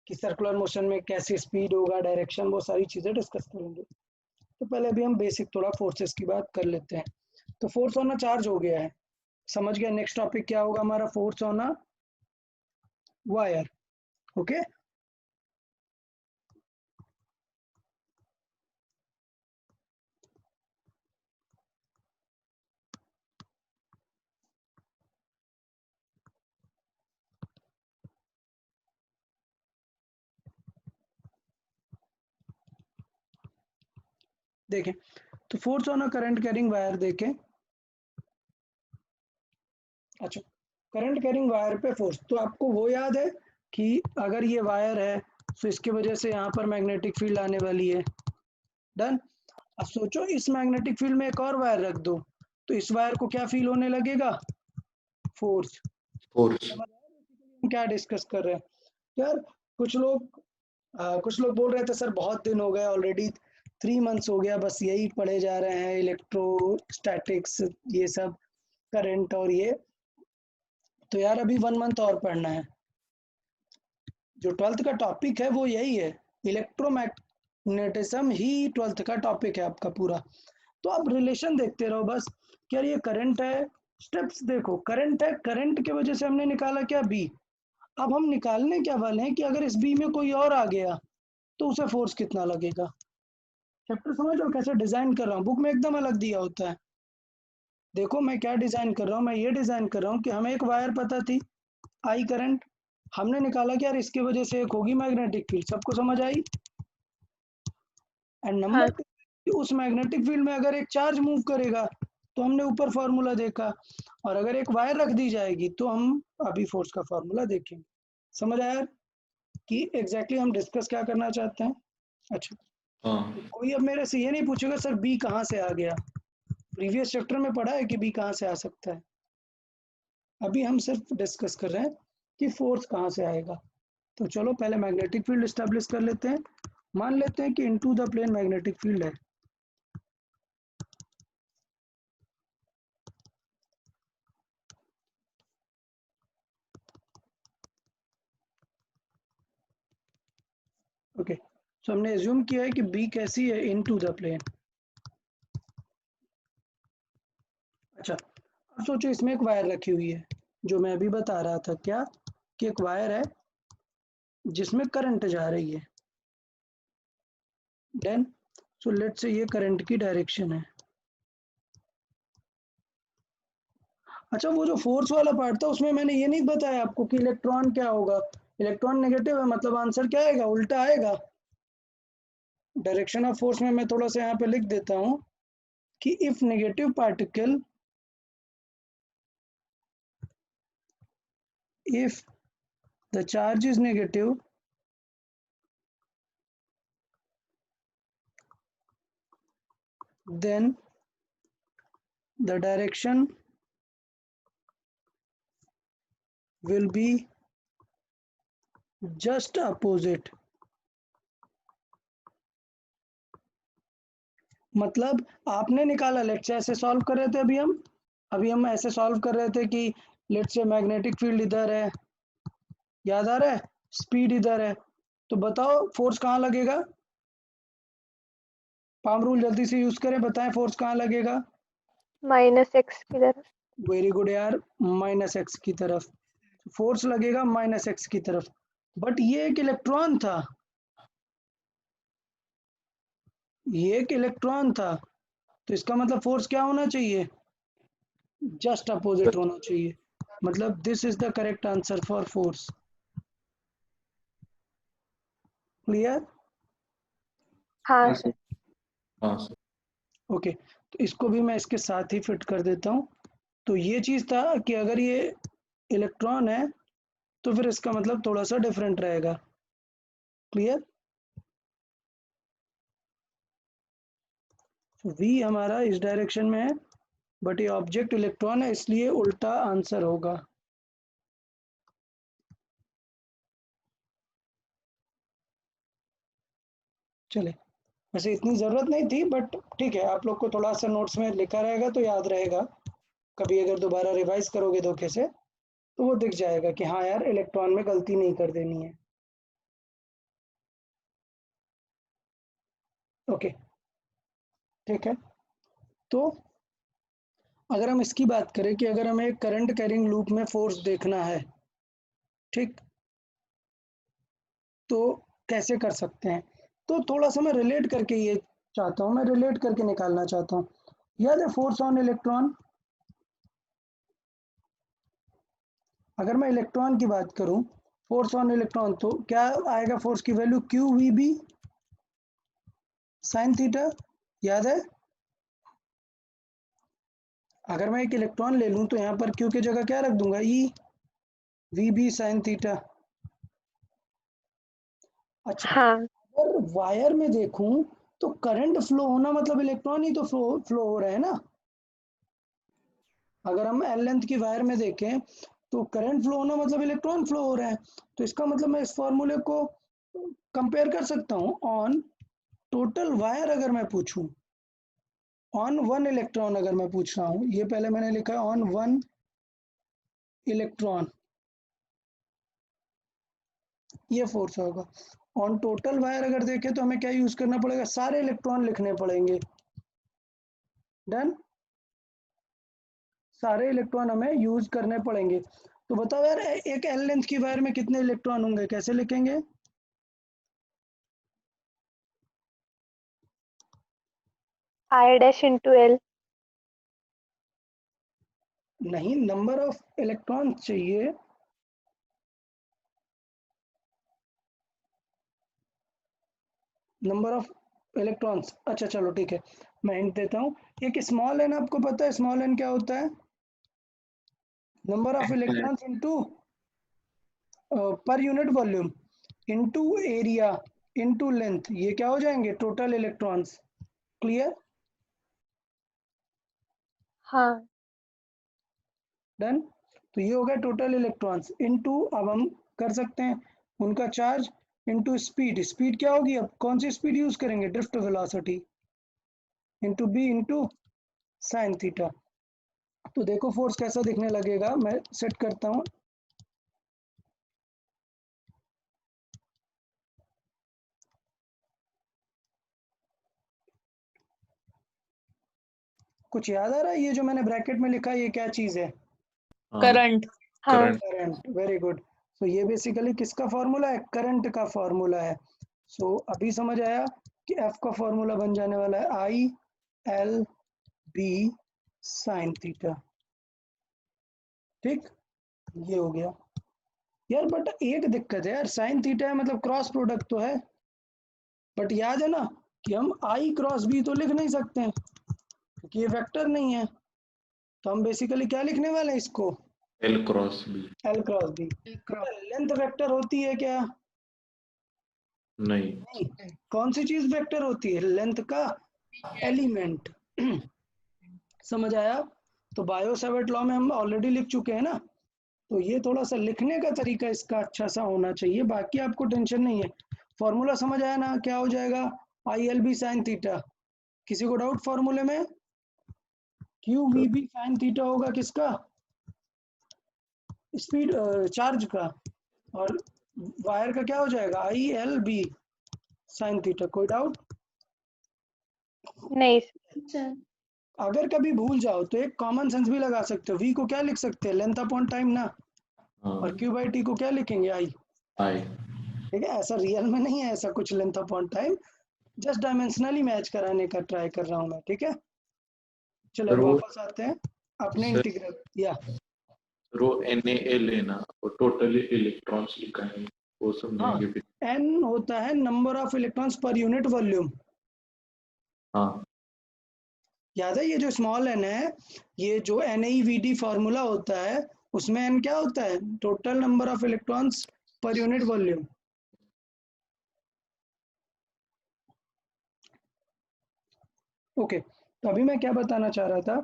कि सर्कुलर मोशन में कैसे स्पीड होगा, डायरेक्शन, वो सारी चीज़ें डिस्कस करेंगे। तो पहले अभी हम बेसिक थोड़ा फोर्सेस की बात कर लेते हैं। तो फोर्स ऑन अ चार्ज हो गया है, समझ गया। नेक्स्ट टॉपिक क्या होगा हमारा, force on a wire. Okay, देखें तो force on a current carrying wire देखें। अच्छा, करंट कैरिंग वायर पे फोर्स, तो आपको वो याद है कि अगर ये वायर है तो इसकी वजह से यहाँ पर मैग्नेटिक फील्ड आने वाली है। डन। अब सोचो इस मैग्नेटिक फील्ड में एक और वायर रख दो, तो इस वायर को क्या फील होने लगेगा, फोर्स। फोर्स। समझ आया बेसिकली हम क्या डिस्कस कर रहे हैं यार। कुछ लोग बोल रहे थे सर बहुत दिन हो गए, ऑलरेडी 3 मंथ्स हो गया, बस यही पढ़े जा रहे हैं, इलेक्ट्रोस्टैटिक्स ये सब, करंट और ये। तो यार अभी 1 मंथ और पढ़ना है। जो 12th का टॉपिक है वो यही है, इलेक्ट्रोमैग्नेटिज्म ही 12th का टॉपिक है आपका पूरा। तो आप रिलेशन देखते रहो बस, क्या ये करंट है, स्टेप्स देखो, करंट है, करंट की वजह से हमने निकाला क्या, बी। अब हम निकालने क्या वाले हैं कि अगर इस बी में कोई और आ गया तो उसे फोर्स कितना लगेगा। चैप्टर समझ लो कैसे डिजाइन कर रहा हूँ, बुक में एकदम अलग दिया होता है। देखो मैं क्या डिजाइन कर रहा हूँ, मैं ये डिजाइन कर रहा हूँ कि हमें एक वायर पता थी, आई करंट, हमने निकाला कि यार इसकी वजह से एक होगी मैग्नेटिक फील्ड, सबको समझ आई। एंड हाँ नंबर 2, उस मैग्नेटिक फील्ड में अगर एक चार्ज मूव करेगा तो हमने ऊपर फॉर्मूला देखा, और अगर एक वायर रख दी जाएगी तो हम अभी फोर्स का फॉर्मूला देखेंगे। समझ आया कि एग्जैक्टली हम डिस्कस क्या करना चाहते हैं। अच्छा, हाँ। कोई अब मेरे से ये नहीं पूछेगा सर बी कहाँ से आ गया, प्रीवियस चैप्टर में पढ़ा है कि बी कहाँ से आ सकता है। अभी हम सिर्फ डिस्कस कर रहे हैं कि फोर्स कहाँ से आएगा। तो चलो पहले मैग्नेटिक फील्ड एस्टेब्लिश कर लेते हैं। मान लेते हैं कि into the plane magnetic field है। ओके, सो हमने एज्यूम किया है कि बी कैसी है, इनटू द प्लेन। अच्छा, अब सोचो इसमें एक वायर रखी हुई है, जो मैं अभी बता रहा था क्या, कि एक वायर है जिसमें करंट जा रही है। देन सो लेट्स से ये करंट की डायरेक्शन है। अच्छा, वो जो फोर्स वाला पार्ट था उसमें मैंने ये नहीं बताया आपको कि इलेक्ट्रॉन क्या होगा, इलेक्ट्रॉन नेगेटिव है, मतलब आंसर क्या आएगा, उल्टा आएगा। डायरेक्शन ऑफ फोर्स में मैं थोड़ा सा यहाँ पे लिख देता हूँ कि if negative particle, if the charge is negative, then the direction will be just opposite। मतलब आपने निकाला, लेट्स से ऐसे सॉल्व कर रहे थे अभी हम ऐसे सॉल्व कर रहे थे कि लेट्स से मैग्नेटिक फील्ड इधर है, याद आ रहा है, स्पीड इधर है, तो बताओ फोर्स कहाँ लगेगा, पाम रूल जल्दी से यूज करें, बताएं फोर्स कहाँ लगेगा। -x की तरफ। वेरी गुड यार, -x की तरफ फोर्स लगेगा, -x की तरफ। बट ये एक इलेक्ट्रॉन था, ये एक इलेक्ट्रॉन था, तो इसका मतलब फोर्स क्या होना चाहिए, जस्ट अपोजिट होना चाहिए। मतलब this is the correct answer for force. Clear? हाँ सर। हाँ सर। ओके, तो इसको भी मैं इसके साथ ही फिट कर देता हूँ। तो ये चीज था कि अगर ये इलेक्ट्रॉन है तो फिर इसका मतलब थोड़ा सा डिफरेंट रहेगा। क्लियर? V हमारा इस डायरेक्शन में है, बट ये ऑब्जेक्ट इलेक्ट्रॉन है इसलिए उल्टा आंसर होगा। चले, वैसे इतनी ज़रूरत नहीं थी बट ठीक है, आप लोग को थोड़ा सा नोट्स में लिखा रहेगा तो याद रहेगा। कभी अगर दोबारा रिवाइज करोगे धोखे से तो वो दिख जाएगा कि हाँ यार इलेक्ट्रॉन में गलती नहीं कर देनी है। ओके, ठीक है। तो अगर हम इसकी बात करें कि अगर हमें करंट कैरिंग लूप में फोर्स देखना है, ठीक, तो कैसे कर सकते हैं? तो थोड़ा सा मैं रिलेट करके ये चाहता हूँ, मैं रिलेट करके निकालना चाहता हूँ। याद है फोर्स ऑन इलेक्ट्रॉन? अगर मैं इलेक्ट्रॉन की बात करूं, फोर्स ऑन इलेक्ट्रॉन, तो क्या आएगा फोर्स की value, Q V B sine theta. याद है? अगर मैं एक इलेक्ट्रॉन ले लूं तो यहाँ पर क्यू की जगह क्या रख दूंगा, E V B sine theta. अच्छा, हाँ अगर वायर में देखूं तो करंट फ्लो होना मतलब इलेक्ट्रॉन ही तो फ्लो हो रहे हैं ना। अगर हम एल लेंथ की वायर में देखें तो करंट फ्लो होना मतलब इलेक्ट्रॉन फ्लो हो रहा है। तो इसका मतलब मैं इस फॉर्मूले को कंपेयर कर सकता हूँ ऑन टोटल वायर। अगर मैं पूछूं ऑन वन इलेक्ट्रॉन, अगर मैं पूछ रहा हूँ, ये पहले मैंने लिखा है ऑन वन इलेक्ट्रॉन, ये फोर्स होगा। ऑन टोटल वायर अगर देखें तो हमें क्या यूज करना पड़ेगा, सारे इलेक्ट्रॉन लिखने पड़ेंगे। डन, सारे इलेक्ट्रॉन हमें यूज करने पड़ेंगे। तो बताओ यार एक एल लेंथ की वायर में कितने इलेक्ट्रॉन होंगे, कैसे लिखेंगे? I dash into L. नहीं, नंबर ऑफ इलेक्ट्रॉन चाहिए। नंबर ऑफ इलेक्ट्रॉन्स, अच्छा चलो ठीक है, मैं हिंट देता हूँ। एक स्मॉल एन, आपको पता है स्मॉल एन क्या होता है? Number of electrons into per unit volume into area into length, ये क्या हो जाएंगे, टोटल इलेक्ट्रॉन्स। क्लियर? हाँ डन। तो ये हो गया टोटल इलेक्ट्रॉन्स इनटू, अब हम कर सकते हैं उनका चार्ज इनटू स्पीड। स्पीड क्या होगी, अब कौन सी स्पीड यूज करेंगे, drift velocity into B into sine theta. तो देखो फोर्स कैसा दिखने लगेगा, मैं सेट करता हूँ। कुछ याद आ रहा है, ये जो मैंने ब्रैकेट में लिखा है ये क्या चीज है? हाँ, करंट। हाँ current. Current, very good. So ये बेसिकली किसका फॉर्मूला है, करंट का फॉर्मूला है। सो अभी समझ आया कि एफ का फॉर्मूला बन जाने वाला है I L B sine theta. ठीक, ये हो गया यार। बट एक दिक्कत है यार, साइन थीटा है मतलब क्रॉस प्रोडक्ट तो है, बट याद है ना कि हम आई क्रॉस बी तो लिख नहीं सकते हैं क्योंकि ये वेक्टर नहीं है। तो हम बेसिकली क्या लिखने वाले हैं इसको, L cross B. L cross B. Length vector होती है क्या? नहीं। नहीं। कौन सी चीज वेक्टर होती है, लेंथ का एलिमेंट। समझ आया? तो बायो सेवर्ट लॉ में हम ऑलरेडी लिख चुके हैं ना, तो ये थोड़ा सा लिखने का तरीका इसका अच्छा सा होना चाहिए, बाकी आपको टेंशन नहीं है। फॉर्मूला समझ आया ना, क्या हो जाएगा, I L B sine theta. किसी को डाउट फॉर्मूले में? Q V B sine theta होगा किसका, स्पीड चार्ज का, और वायर का क्या हो जाएगा, I L B sine theta. कोई डाउट? नहीं अगर कभी भूल जाओ तो एक कॉमन सेंस भी लगा सकते हो, वी को क्या लिख सकते हैं, लेंथ अपॉन टाइम ना, हाँ, और क्यू बाई टी को क्या लिखेंगे, आई। आई। ठीक है, ऐसा रियल में नहीं है ऐसा कुछ length upon time, just dimensionally match कराने का ट्राई कर रहा हूँ मैं, ठीक है। चलो सर अब वो वापस आते हैं अपने सर इंटीग्रल या रो NaL लेना और टोटल इलेक्ट्रॉन्स लिखा है वो हाँ, समझाएंगे फिर। n होता है number of electrons per unit volume. हाँ याद है ये जो स्मॉल n है, ये जो NaVd फॉर्मूला होता है उसमें n क्या होता है, total number of electrons per unit volume. Okay, तो अभी मैं क्या बताना चाह रहा था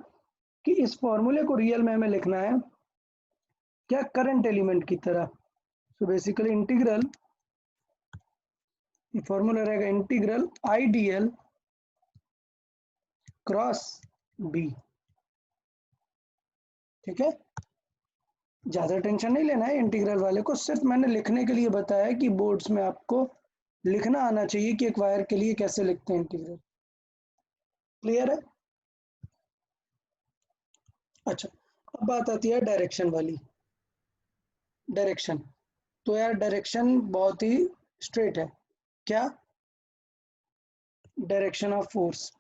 कि इस फॉर्मूले को रियल में हमें लिखना है क्या, करंट एलिमेंट की तरह। सो बेसिकली इंटीग्रल, ये फॉर्मूला रहेगा इंटीग्रल IDL क्रॉस B, ठीक है। ज्यादा टेंशन नहीं लेना है इंटीग्रल वाले को, सिर्फ मैंने लिखने के लिए बताया कि बोर्ड्स में आपको लिखना आना चाहिए कि एक वायर के लिए कैसे लिखते हैं इंटीग्रल। क्लियर है? अच्छा, अब बात आती है डायरेक्शन वाली। डायरेक्शन, तो यार डायरेक्शन बहुत ही स्ट्रेट है। क्या? Direction of force.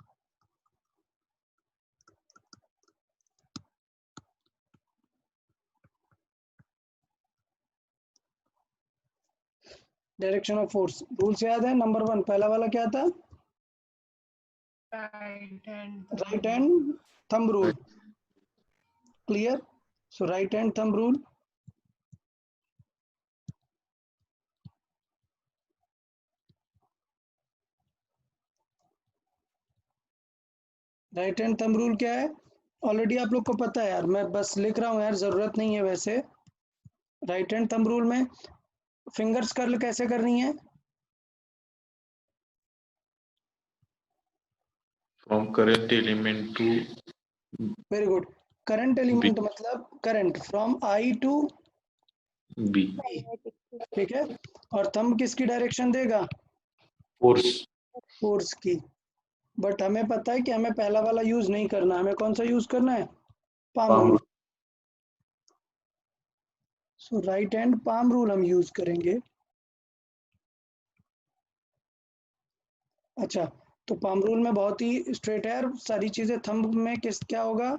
Direction of force rules याद है? नंबर 1 पहला वाला क्या था? Right hand thumb rule. Clear? So right hand thumb rule. Right hand thumb rule क्या है? ऑलरेडी आप लोग को पता है यार, मैं बस लिख रहा हूँ यार, जरूरत नहीं है वैसे। राइट हैंड थंब रूल में फिंगर्स कर्ल कैसे करनी है? From current element to very good. Current B element मतलब current from I to B magnetic field. ठीक है। और थंब किसकी डायरेक्शन देगा? फोर्स फोर्स की। बट हमें पता है कि हमें पहला वाला यूज नहीं करना, हमें कौन सा यूज करना है? Palm palm rule. So right hand palm rule हम यूज करेंगे। अच्छा, तो पाम रूल में बहुत ही स्ट्रेट है और सारी चीजें। थंब में किस क्या होगा?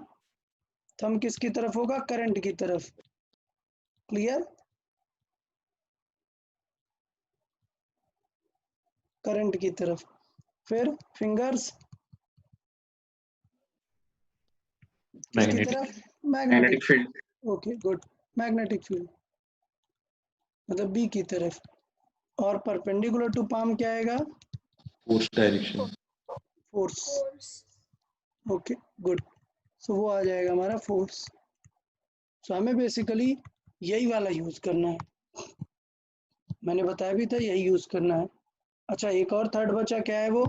थंब किसकी तरफ होगा? करंट की तरफ। क्लियर? करंट की तरफ। फिर फिंगर्स किसकी मैग्नेटिक तरफ? Magnetic magnetic field. Field. Okay good. Magnetic field मतलब बी की तरफ। और परपेंडिकुलर टू पाम क्या आएगा? Force direction force. Okay good. So वो आ जाएगा हमारा फोर्स। सो हमें बेसिकली यही वाला यूज करना है, मैंने बताया भी था यही यूज करना है। अच्छा, एक और थर्ड बचा, क्या है वो?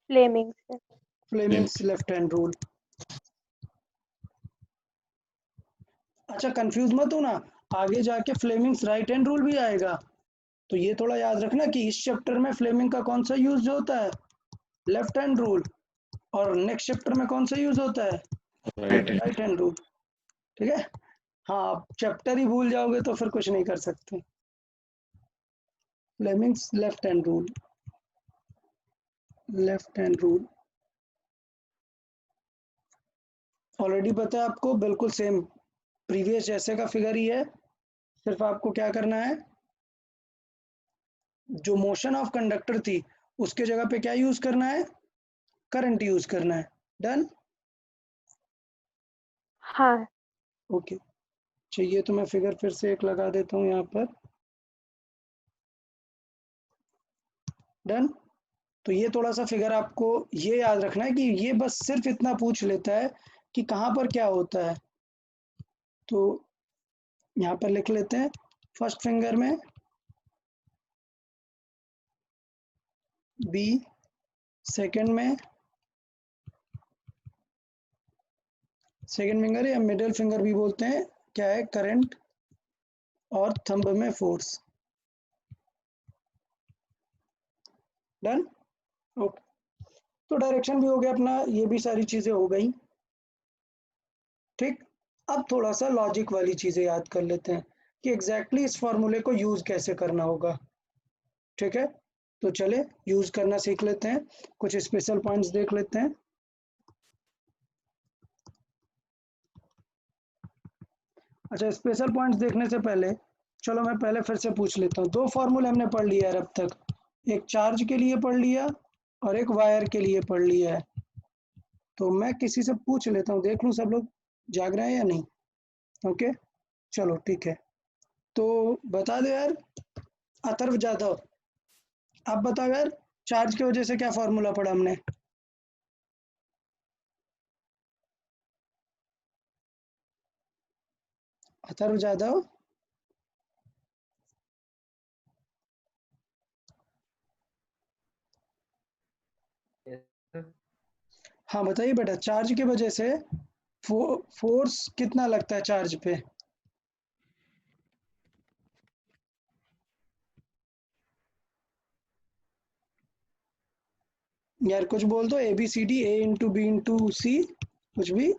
फ्लेमिंग से। Fleming's left hand rule. अच्छा, कंफ्यूज मत होना, आगे जाके फ्लेमिंग्स राइट हैंड रूल भी आएगा, तो ये थोड़ा याद रखना कि इस चैप्टर में फ्लेमिंग का कौन सा यूज होता है? Left hand rule. और नेक्स्ट चैप्टर में कौन सा यूज होता है? Right hand right hand rule. ठीक है। हाँ, आप चैप्टर ही भूल जाओगे तो फिर कुछ नहीं कर सकते। Fleming's left hand rule. Left hand rule already पता है आपको, बिल्कुल सेम प्रीवियस जैसे का फिगर ही है। सिर्फ आपको क्या करना है, जो मोशन ऑफ कंडक्टर थी उसके जगह पे क्या यूज करना है? करंट यूज करना है। डन? हाँ। ओके, चाहिए तो मैं फिगर फिर से एक लगा देता हूँ यहाँ पर। डन? तो ये थोड़ा सा फिगर आपको ये याद रखना है कि ये बस सिर्फ इतना पूछ लेता है कि कहाँ पर क्या होता है। तो यहाँ पर लिख लेते हैं, फर्स्ट फिंगर में बी, सेकंड में सेकंड फिंगर या मिडिल फिंगर भी बोलते हैं, क्या है? करंट। और थंब में फोर्स। डन? ओके, तो डायरेक्शन भी हो गया अपना, ये भी सारी चीजें हो गई। ठीक, अब थोड़ा सा लॉजिक वाली चीजें याद कर लेते हैं कि एग्जैक्टली इस फॉर्मूले को यूज कैसे करना होगा। ठीक है, तो चले यूज करना सीख लेते हैं, कुछ स्पेशल पॉइंट्स देख लेते हैं। अच्छा, स्पेशल पॉइंट्स देखने से पहले चलो मैं पहले फिर से पूछ लेता हूँ। दो फॉर्मूले हमने पढ़ लिया है अब तक, एक चार्ज के लिए पढ़ लिया और एक वायर के लिए पढ़ लिया है। तो मैं किसी से पूछ लेता हूँ, देख लूँ सब लोग जाग रहे हैं या नहीं। ओके चलो ठीक है, तो बता दो यार अथर्व जाधव, आप बताओ यार चार्ज की वजह से क्या फॉर्मूला पढ़ा हमने। अथर्व जाधव, हाँ बताइए बेटा, चार्ज की वजह से फोर्स कितना लगता है चार्ज पे। यार कुछ बोल दो, A B C D, A into B into C, कुछ भी।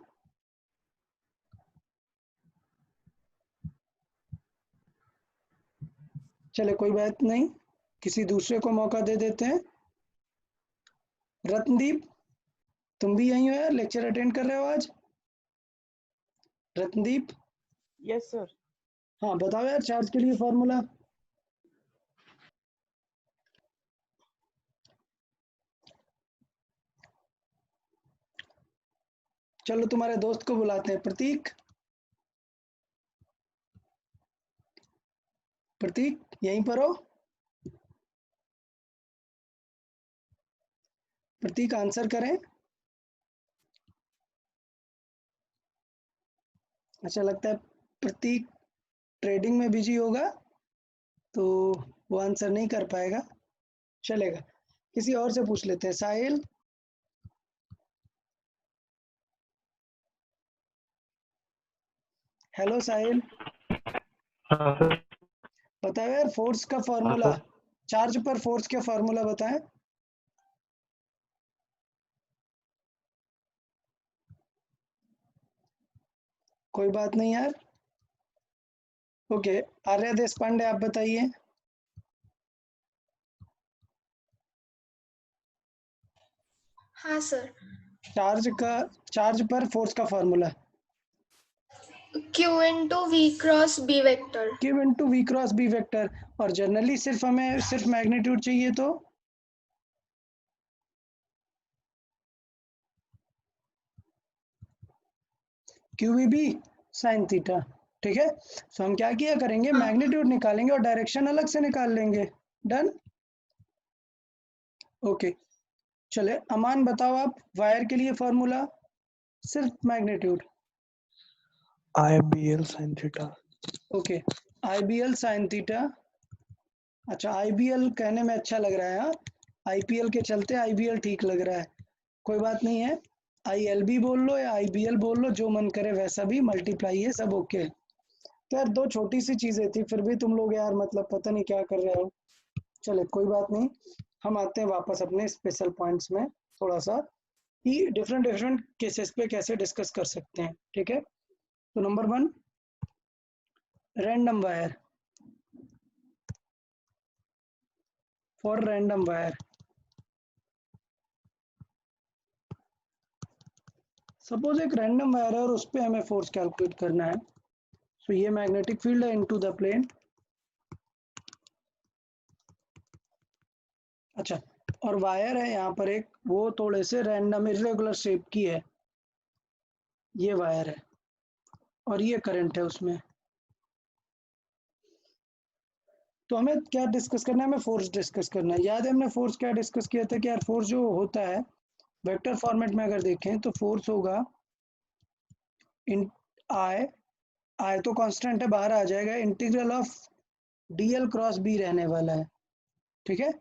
चले कोई बात नहीं, किसी दूसरे को मौका दे देते हैं। रत्नदीप, तुम भी यहीं हो यार, लेक्चर अटेंड कर रहे हो आज। Ratnadeep, yes sir. हाँ बताओ यार चार्ज के लिए फॉर्मूला। चलो तुम्हारे दोस्त को बुलाते हैं, प्रतीक। प्रतीक यहीं पर हो। प्रतीक आंसर करें। अच्छा लगता है प्रतीक ट्रेडिंग में बिजी होगा, तो वो आंसर नहीं कर पाएगा। चलेगा, किसी और से पूछ लेते हैं। साहिल, हेलो साहिल, हाँ सर। बताओ यार फोर्स का हाँ फॉर्मूला, सर। चार्ज पर फोर्स का फॉर्मूला बताएं। कोई बात नहीं यार। ओके, आर्या देश पांडे आप बताइए। हाँ सर, चार्ज पर फोर्स का formula. Q into V cross B vector. Q into V cross B vector. और जनरली सिर्फ हमें सिर्फ मैग्नीट्यूड चाहिए तो Q V B sine theta. ठीक है, तो हम क्या किया करेंगे, हाँ। मैग्नीट्यूड निकालेंगे और डायरेक्शन अलग से निकाल लेंगे। डन। ओके चले, अमान बताओ आप वायर के लिए फॉर्मूला, सिर्फ magnitude. IBL sin theta. Okay, I B L sine theta. अच्छा आई बी एल कहने में अच्छा लग रहा है, हाँ IPL के चलते IBL ठीक लग रहा है, कोई बात नहीं है। ILB बोल लो या IBL बोल लो, जो मन करे वैसा भी, मल्टीप्लाई है सब ओके है। तो यार दो छोटी सी चीजें थी, फिर भी तुम लोग यार मतलब पता नहीं क्या कर रहे हो। चले कोई बात नहीं, हम आते हैं वापस अपने स्पेशल पॉइंट्स में थोड़ा सा, कि डिफरेंट डिफरेंट केसेस पे कैसे डिस्कस कर सकते हैं। ठीक है, तो number 1, random wire. For random wire, suppose एक रैंडम वायर है और उस पर हमें फोर्स कैलकुलेट करना है। सो ये मैग्नेटिक फील्ड है इनटू द प्लेन। अच्छा, और वायर है यहाँ पर एक, वो थोड़े से रैंडम इरेगुलर शेप की है, ये वायर है और ये करंट है उसमें। तो हमें क्या डिस्कस करना है, हमें फोर्स डिस्कस करना है। याद है हमने फोर्स क्या डिस्कस किया था कि यार फोर्स जो होता है वेक्टर फॉर्मेट में अगर देखें तो फोर्स होगा इन आई, आई तो कांस्टेंट है बाहर आ जाएगा, integral of DL cross B रहने वाला है। ठीक है,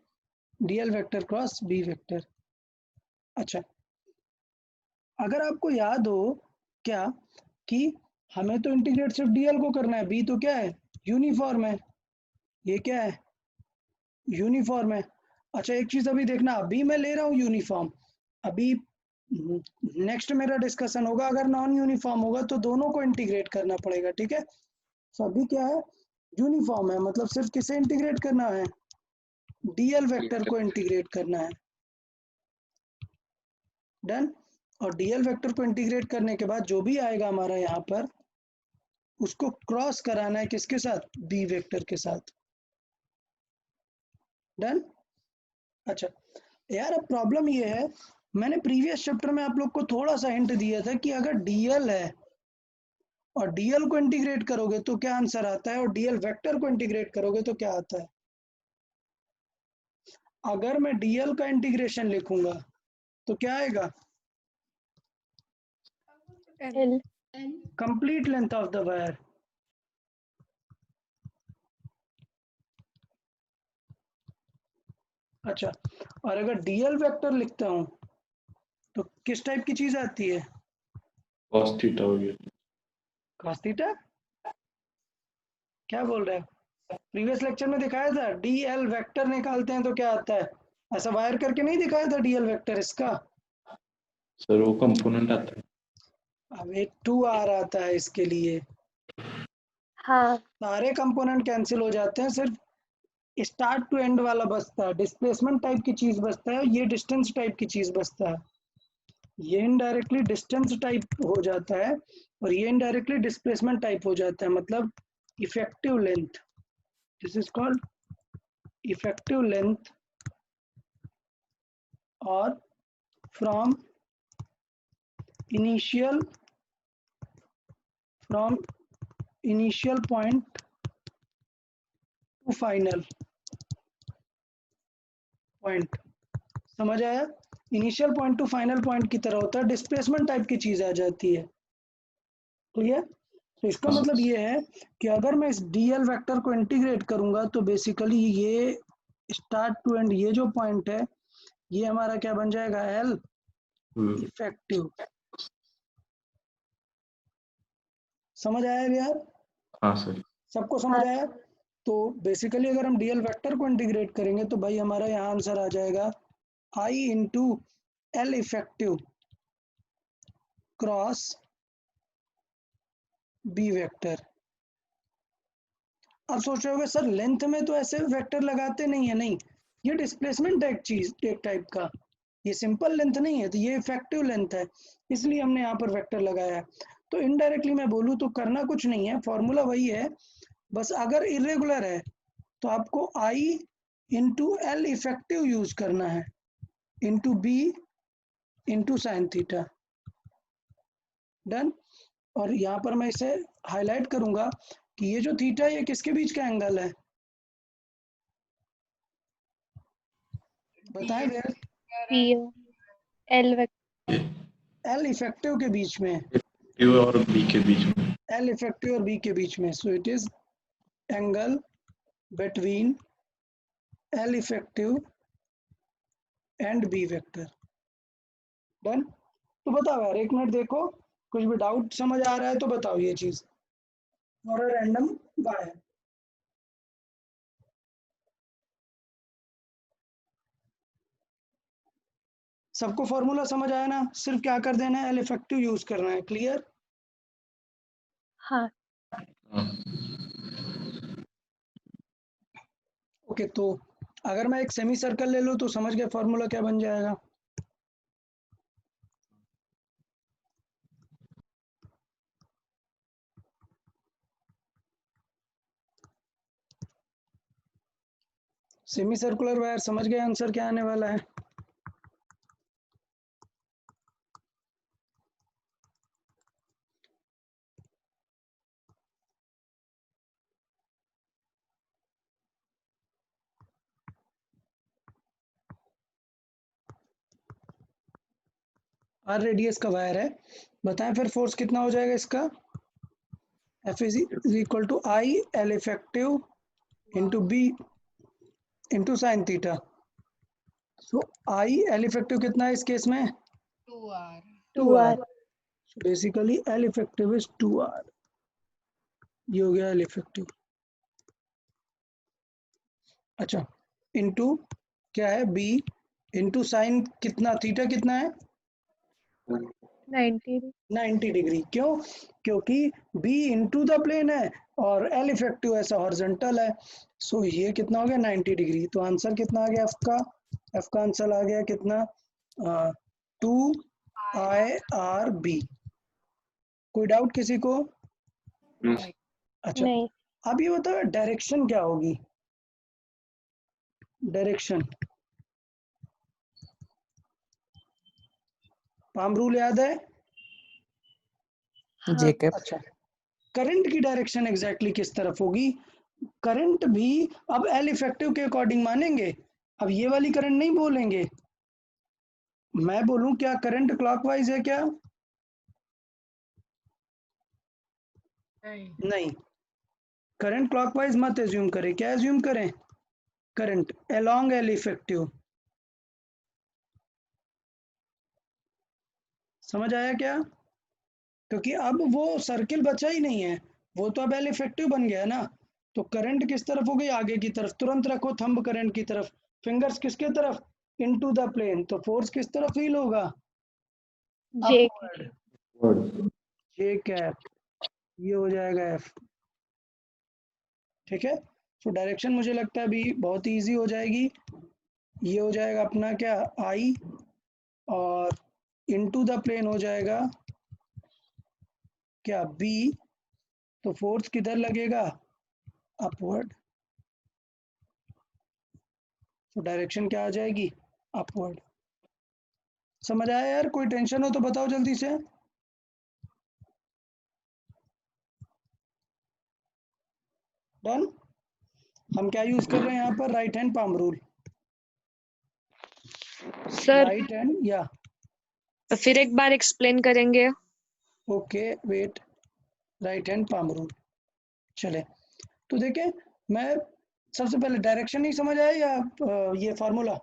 DL vector cross B vector. अच्छा, अगर आपको याद हो क्या कि हमें तो इंटीग्रेट सिर्फ डीएल को करना है, बी तो क्या है, यूनिफॉर्म है, ये क्या है, यूनिफॉर्म है। अच्छा एक चीज अभी देखना, अभी मैं ले रहा हूँ यूनिफॉर्म, अभी नेक्स्ट मेरा डिस्कशन होगा अगर नॉन यूनिफॉर्म होगा तो दोनों को इंटीग्रेट करना पड़ेगा। ठीक है, तो अभी क्या है, यूनिफॉर्म है, मतलब सिर्फ किसे इंटीग्रेट करना है, डीएल वेक्टर को इंटीग्रेट करना है। डन। और डीएल वेक्टर को इंटीग्रेट करने के बाद जो भी आएगा हमारा यहाँ पर, उसको क्रॉस कराना है किसके साथ? बी वेक्टर के साथ। डन। अच्छा यार, अब प्रॉब्लम ये है, मैंने प्रीवियस चैप्टर में आप लोग को थोड़ा सा हिंट दिया था कि अगर डीएल है और डीएल को इंटीग्रेट करोगे तो क्या आंसर आता है, और डीएल वेक्टर को इंटीग्रेट करोगे तो क्या आता है। अगर मैं डीएल का इंटीग्रेशन लिखूंगा तो क्या आएगा? L complete length of the wire. अच्छा, और अगर डीएल वेक्टर लिखता हूं तो किस टाइप की चीज आती है? cos थीटा हो गया। cos theta? क्या बोल रहे हैं? प्रीवियस लेक्चर में दिखाया था डीएल वेक्टर निकालते हैं तो क्या आता है, ऐसा वायर करके नहीं दिखाया था डीएल वेक्टर इसका? सर वो कंपोनेंट आता है। अब एक 2r आता है इसके लिए, हाँ सारे कंपोनेंट कैंसिल हो जाते हैं, सिर्फ स्टार्ट टू एंड वाला बचता है, डिस्प्लेसमेंट टाइप की चीज बचता है, ये डिस्टेंस टाइप की चीज बचता है। ये इनडायरेक्टली डिस्टेंस टाइप हो जाता है और ये इनडायरेक्टली डिस्प्लेसमेंट टाइप हो जाता है, मतलब effective length. This is called effective length और from initial point to final point. समझ आया? Initial point to final point की तरह होता है, डिस्प्लेसमेंट टाइप की चीज आ जाती है। क्लियर? तो इसका हाँ। मतलब ये है कि अगर मैं इस डीएल वेक्टर को इंटीग्रेट करूंगा तो बेसिकली ये स्टार्ट टू एंड ये जो पॉइंट है ये हमारा क्या बन जाएगा? L effective. समझ आया यार? हाँ सर। सबको समझ आया? तो बेसिकली अगर हम डीएल वेक्टर को इंटीग्रेट करेंगे तो भाई हमारा यहाँ आंसर आ जाएगा I into L effective cross B vector. अब सोच रहे होगे सर लेंथ में तो ऐसे वेक्टर लगाते नहीं है। नहीं, ये डिस्प्लेसमेंट एक चीज, एक टाइप का, ये सिंपल लेंथ नहीं है, तो ये इफेक्टिव लेंथ है, इसलिए हमने यहाँ पर वेक्टर लगाया है। तो इनडायरेक्टली मैं बोलूँ तो करना कुछ नहीं है, फॉर्मूला वही है, बस अगर इरेगुलर है तो आपको I into L effective use करना है into B into sine theta. Done. और यहाँ पर मैं इसे हाईलाइट करूंगा कि ये जो थीटा ये किसके बीच का एंगल है, बताएं भैया? P L vector L effective के बीच में, यू और बी के बीच में। एल इफेक्टिव और बी के बीच में, so it is angle between L effective and B vector. Done. तो बताओ यार, एक मिनट देखो, कुछ भी डाउट समझ आ रहा है तो बताओ ये चीज, और रैंडम वायर। सबको फॉर्मूला समझ आया ना? सिर्फ क्या कर देना है, एल इफेक्टिव यूज करना है। क्लियर? हाँ हाँ। ओके, तो अगर मैं एक सेमी सर्कल ले लूँ तो समझ गए फॉर्मूला क्या बन जाएगा? सेमी सर्कुलर वायर समझ गए आंसर क्या आने वाला है? आर रेडियस का वायर है, बताएं फिर फोर्स कितना हो जाएगा इसका? F is equal to I L effective into B into sine theta. So I L effective कितना है इस केस में? 2R So basically L effective is 2R। ये हो गया L effective। अच्छा, इंटू क्या है? B इंटू साइन कितना, थीटा कितना है? 90 डिग्री। क्यों? क्योंकि B इनटू द प्लेन है और L इफेक्टिव ऐसा हॉरिजॉन्टल है। सो ये कितना हो गया 90 डिग्री। तो आंसर कितना आ गया F का आंसर आ गया कितना 2IRB। कोई डाउट किसी को? अच्छा नहीं अब ये बताओ डायरेक्शन क्या होगी? डायरेक्शन पाम रूल याद है? हाँ अच्छा करंट की डायरेक्शन एग्जैक्टली किस तरफ होगी? करंट भी अब एल इफेक्टिव के अकॉर्डिंग मानेंगे। अब ये वाली करंट नहीं बोलेंगे। मैं बोलूं क्या करंट क्लॉकवाइज है क्या? नहीं करंट क्लॉकवाइज मत एज्यूम करें। क्या एज्यूम करें? Current along L effective. समझ आया क्या? क्योंकि अब वो सर्किल बचा ही नहीं है, वो तो अब एल इफेक्टिव बन गया ना। तो करंट किस तरफ हो गई? आगे की तरफ। तुरंत रखो थंब करंट की तरफ, फिंगर्स किसके तरफ? Into the plane. तो फोर्स किस तरफ फील होगा? जे अपवर्ड। जे कैप ये हो जाएगा एफ। ठीक है। तो डायरेक्शन मुझे लगता है अभी बहुत इजी हो जाएगी। ये हो जाएगा अपना क्या आई और इनटू द प्लेन हो जाएगा क्या बी। तो फोर्स किधर लगेगा? अपवर्ड। तो डायरेक्शन क्या आ जाएगी? अपवर्ड। समझ आया यार? कोई टेंशन हो तो बताओ जल्दी से। डन। हम क्या यूज कर रहे हैं यहाँ पर? Right hand palm rule. Sir right hand या फिर एक बार एक्सप्लेन करेंगे? Okay wait. Right hand palm rule. चले तो देखें, मैं सबसे पहले डायरेक्शन नहीं समझ आया या ये फार्मूला?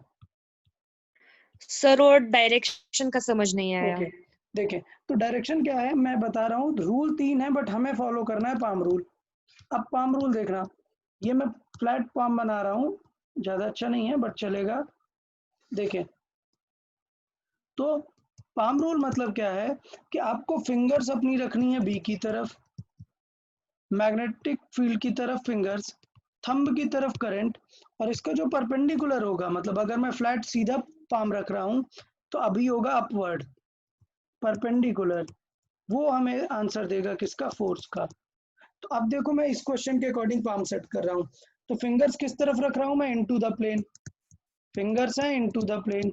सर वो डायरेक्शन का समझ नहीं आया। ओके देखें तो डायरेक्शन क्या है मैं बता रहा हूँ। रूल 3 है बट हमें फॉलो करना है पाम रूल। अब पाम रूल देखना, ये मैं फ्लैट पाम बना रहा हूँ, ज़्यादा अच्छा नहीं है बट चलेगा। देखें तो पाम रूल मतलब क्या है कि आपको फिंगर्स अपनी रखनी है बी की तरफ, मैग्नेटिक फील्ड की तरफ फिंगर्स, थंब की तरफ करंट, और इसका जो परपेंडिकुलर होगा, मतलब अगर मैं फ्लैट सीधा पाम रख रहा हूँ तो अभी होगा अपवर्ड परपेंडिकुलर, वो हमें आंसर देगा किसका? फोर्स का। तो अब देखो मैं इस क्वेश्चन के अकॉर्डिंग पाम सेट कर रहा हूँ। तो फिंगर्स किस तरफ रख रहा हूँ मैं? Into the plane. फिंगर्स हैं इनटू द प्लेन।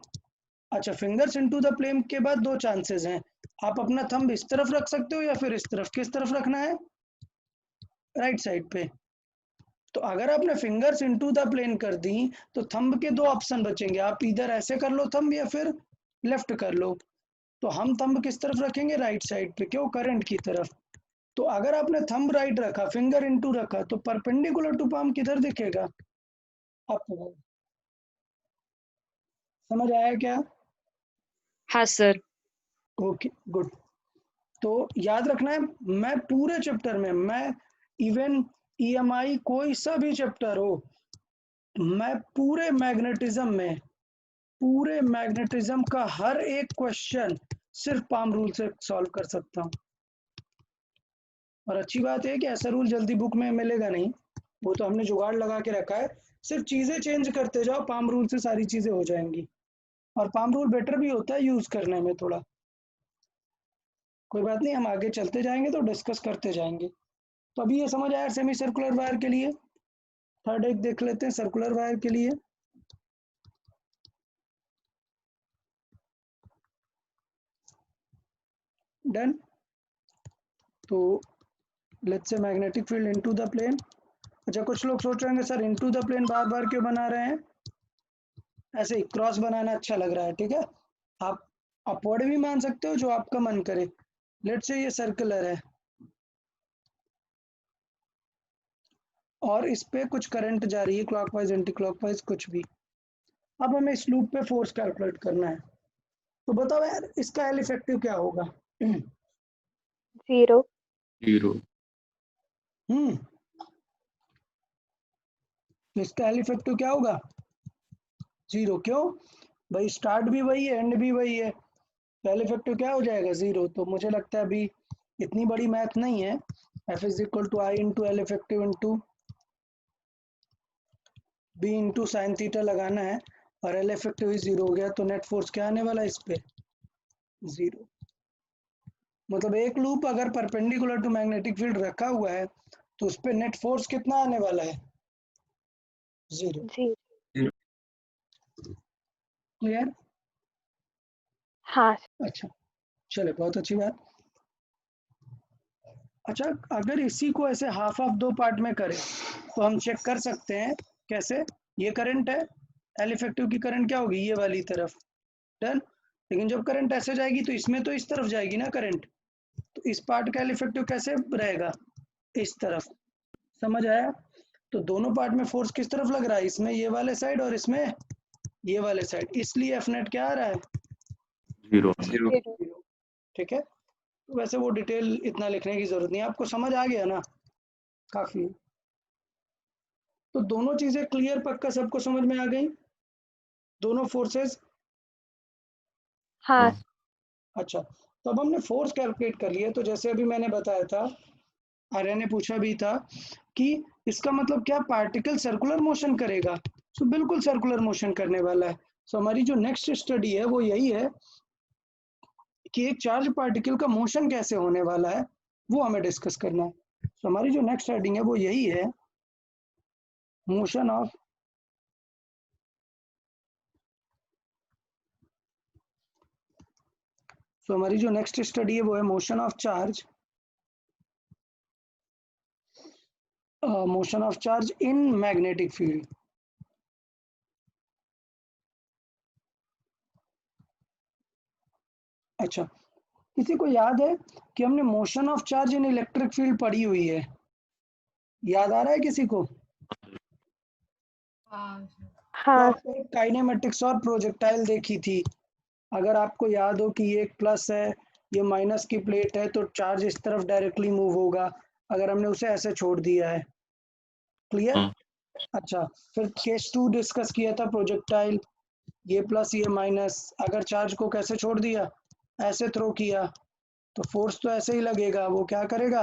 अच्छा फिंगर्स इनटू द प्लेन के बाद दो चांसेस हैं, आप अपना थंब इस तरफ रख सकते हो या फिर इस तरफ। किस तरफ रखना है? राइट साइड पे। तो अगर आपने फिंगर्स इनटू द प्लेन कर दी तो थंब के दो ऑप्शन बचेंगे, आप इधर ऐसे कर लो थंब या फिर लेफ्ट कर लो। तो हम थंब किस तरफ रखेंगे? राइट साइड पे। क्यों? करंट की तरफ। तो अगर आपने थंब राइट रखा, फिंगर इनटू रखा, तो परपेंडिकुलर टू पाम किधर दिखेगा? अपवर्ड। समझ आया क्या? हाँ सर। Okay good. तो याद रखना है, मैं पूरे चैप्टर में, मैं इवन ईएमआई कोई सा भी चैप्टर हो, मैं पूरे मैग्नेटिज्म का हर एक क्वेश्चन सिर्फ पाम रूल से सॉल्व कर सकता हूँ। और अच्छी बात है कि ऐसा रूल जल्दी बुक में मिलेगा नहीं, वो तो हमने जुगाड़ लगा के रखा है। सिर्फ चीज़ें चेंज करते जाओ, पाम रूल से सारी चीज़ें हो जाएंगी। और पाम रूल बेटर भी होता है यूज़ करने में थोड़ा। कोई बात नहीं, हम आगे चलते जाएंगे तो डिस्कस करते जाएंगे। तो अभी ये समझ आया सेमी सर्कुलर वायर के लिए। थर्ड एक देख लेते हैं सर्कुलर वायर के लिए। डन। तो let's say magnetic field into the plane. अच्छा कुछ लोग सोच रहे होंगे सर इनटू द प्लेन बार बार क्यों बना रहे हैं? ऐसे ही क्रॉस बनाना अच्छा लग रहा है। ठीक है, आप अपवर्ड भी मान सकते हो जो आपका मन करे। लेट्स से ये सर्कुलर है और इस पे कुछ करंट जा रही है, क्लॉकवाइज एंटी क्लॉकवाइज कुछ भी। अब हमें इस लूप पे फोर्स कैलकुलेट करना है। तो बताओ यार इसका एल इफेक्टिव क्या होगा? 0 0 तो इसका एल इफेक्टिव क्या होगा? 0। क्यों भाई? स्टार्ट भी वही है एंड भी वही है। तो एल इफेक्टिव क्या हो जाएगा 0। तो मुझे लगता है अभी इतनी बड़ी मैथ नहीं है, F is equal to I into L effective into B into sine theta लगाना है और एल इफेक्टिव ही 0 हो गया तो नेट फोर्स क्या आने वाला है इस पे 0। मतलब एक लूप अगर परपेंडिकुलर टू मैग्नेटिक फील्ड रखा हुआ है तो उस पे नेट फोर्स कितना आने वाला है 0। जी। क्लियर? हाँ अच्छा चले, बहुत अच्छी बात। अच्छा अगर इसी को ऐसे हाफ हाफ दो पार्ट में करें तो हम चेक कर सकते हैं कैसे। ये करंट है, एल इफेक्टिव की करंट क्या होगी ये वाली तरफ, डन। लेकिन जब करंट ऐसे जाएगी तो इसमें तो इस तरफ जाएगी ना करंट, तो इस पार्ट का एल इफेक्टिव कैसे रहेगा इस तरफ, समझ आया? तो दोनों पार्ट में फोर्स किस तरफ लग रहा है, इसमें ये वाले साइड और इसमें ये वाले साइड, इसलिए एफ नेट क्या आ रहा है 0 0। ठीक है। तो वैसे वो डिटेल इतना लिखने की जरूरत नहीं है, आपको समझ आ गया ना काफी। तो दोनों चीजें क्लियर, पक्का सबको समझ में आ गई दोनों फोर्सेस? हाँ अच्छा तो अब हमने फोर्स कैलकुलेट कर लिया। तो जैसे अभी मैंने बताया था, आर्य ने पूछा भी था कि इसका मतलब क्या पार्टिकल सर्कुलर मोशन करेगा, तो बिल्कुल सर्कुलर मोशन करने वाला है। सो हमारी जो नेक्स्ट स्टडी है वो यही है कि एक चार्ज पार्टिकल का मोशन कैसे होने वाला है, वो हमें डिस्कस करना है। तो हमारी जो नेक्स्ट हेडिंग है वो यही है, मोशन ऑफ हमारी जो नेक्स्ट स्टडी है वो है motion of charge, motion of charge in magnetic field. अच्छा किसी को याद है कि हमने motion of charge in electric field पढ़ी हुई है, याद आ रहा है किसी को? तो हाँ आपने काइनेमेटिक्स और प्रोजेक्टाइल देखी थी। अगर आपको याद हो कि ये एक प्लस है, ये माइनस की प्लेट है, तो चार्ज इस तरफ डायरेक्टली मूव होगा अगर हमने उसे ऐसे छोड़ दिया है। क्लियर? हाँ। अच्छा फिर केस 2 डिस्कस किया था प्रोजेक्टाइल, ये प्लस ये माइनस, अगर चार्ज को कैसे छोड़ दिया, ऐसे थ्रो किया, तो फोर्स तो ऐसे ही लगेगा, वो क्या करेगा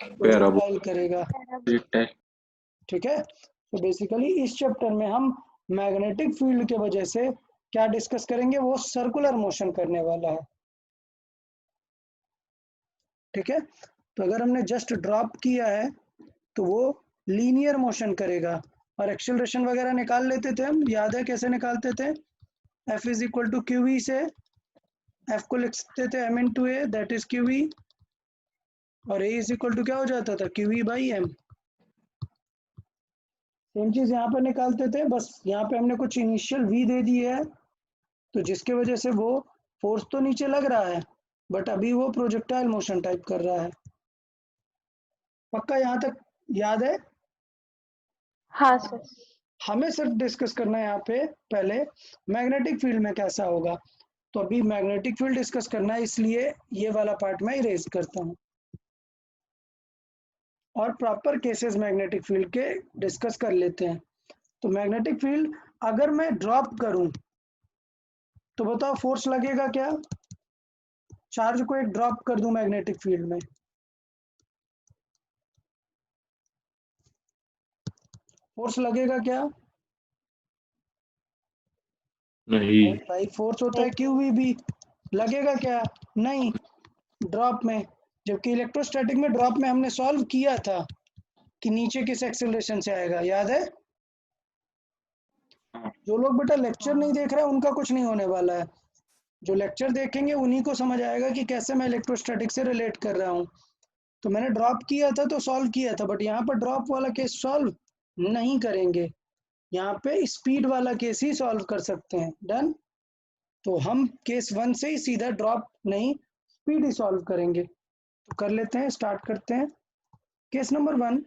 प्रोजेक्टाइल करेगा। ठीक है। तो बेसिकली इस चैप्टर में हम मैग्नेटिक फील्ड के वजह से क्या डिस्कस करेंगे, वो सर्कुलर मोशन करने वाला है। ठीक है। तो अगर हमने जस्ट ड्रॉप किया है तो वो लीनियर मोशन करेगा। और एक्सेलरेशन वगैरह निकाल लेते थे हम, याद है कैसे निकालते थे? F is equal to Q V से F को लिखते थे m into A, that is Q V, और A इज इक्वल टू क्या हो जाता था Q V by M. Same चीज यहाँ पर निकालते थे, बस यहाँ पे हमने कुछ इनिशियल v दे दी है, तो जिसके वजह से वो फोर्स तो नीचे लग रहा है बट अभी वो प्रोजेक्टाइल मोशन टाइप कर रहा है। पक्का यहाँ तक याद है? हाँ सर। हमें सिर्फ डिस्कस करना है यहाँ पे पहले मैग्नेटिक फील्ड में कैसा होगा। तो अभी मैग्नेटिक फील्ड डिस्कस करना है, इसलिए ये वाला पार्ट मैं इरेज करता हूँ और प्रॉपर केसेस मैग्नेटिक फील्ड के डिस्कस कर लेते हैं। तो मैग्नेटिक फील्ड अगर मैं ड्रॉप करूं तो बताओ फोर्स लगेगा क्या, चार्ज को एक ड्रॉप कर दूं मैग्नेटिक फील्ड में, फोर्स लगेगा क्या? नहीं भाई फोर्स होता है क्यू वी भी, लगेगा क्या? नहीं, ड्रॉप में। जबकि इलेक्ट्रोस्टैटिक में ड्रॉप में हमने सॉल्व किया था कि नीचे किस एक्सेलरेशन से आएगा, याद है? जो लोग बेटा लेक्चर नहीं देख रहे उनका कुछ नहीं होने वाला है, जो लेक्चर देखेंगे उन्हीं को समझ आएगा कि कैसे मैं इलेक्ट्रोस्टैटिक से रिलेट कर रहा हूँ। तो मैंने ड्रॉप किया था तो सॉल्व किया था, बट यहाँ पर ड्रॉप वाला केस सॉल्व नहीं करेंगे, यहाँ पे स्पीड वाला केस ही सॉल्व कर सकते हैं। डन। तो हम केस 1 से ही सीधा ड्रॉप नहीं स्पीड ही सॉल्व करेंगे। तो कर लेते हैं, स्टार्ट करते हैं। Case number 1,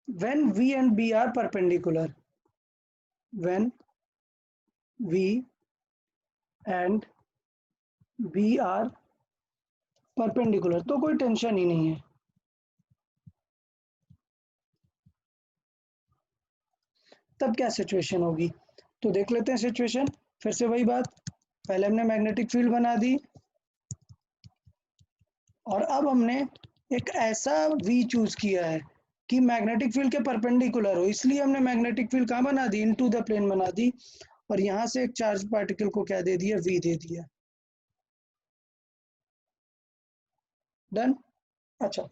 when V and B are perpendicular, when V and B are perpendicular, तो कोई टेंशन ही नहीं है। तब क्या सिचुएशन होगी, तो देख लेते हैं सिचुएशन। फिर से वही बात, पहले हमने मैग्नेटिक फील्ड बना दी और अब हमने एक ऐसा वी चूज किया है कि मैग्नेटिक फील्ड के परपेंडिकुलर हो, इसलिए हमने मैग्नेटिक फील्ड कहाँ बना दी, इनटू द प्लेन बना दी और यहाँ से एक चार्ज पार्टिकल को क्या दे दिया, वी दे दिया। डन। अच्छा,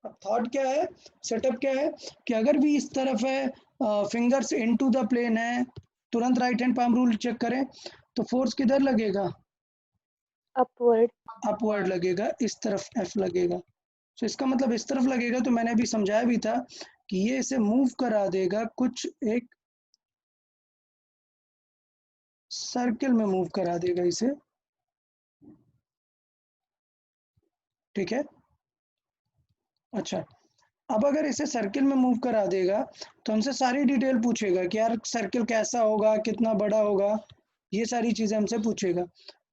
अब थॉट क्या है, सेटअप क्या है कि अगर भी इस तरफ है, फिंगर्स इनटू द प्लेन है, तुरंत right hand palm rule check करें तो फोर्स किधर लगेगा, अपवर्ड। अपवर्ड लगेगा, इस तरफ एफ लगेगा। तो इसका मतलब इस तरफ लगेगा, तो मैंने अभी समझाया भी था कि ये इसे मूव करा देगा कुछ एक सर्किल में मूव करा देगा इसे, ठीक है। अच्छा, अब अगर इसे सर्किल में मूव करा देगा तो हमसे सारी डिटेल पूछेगा कि यार सर्किल कैसा होगा, कितना बड़ा होगा, ये सारी चीजें हमसे पूछेगा।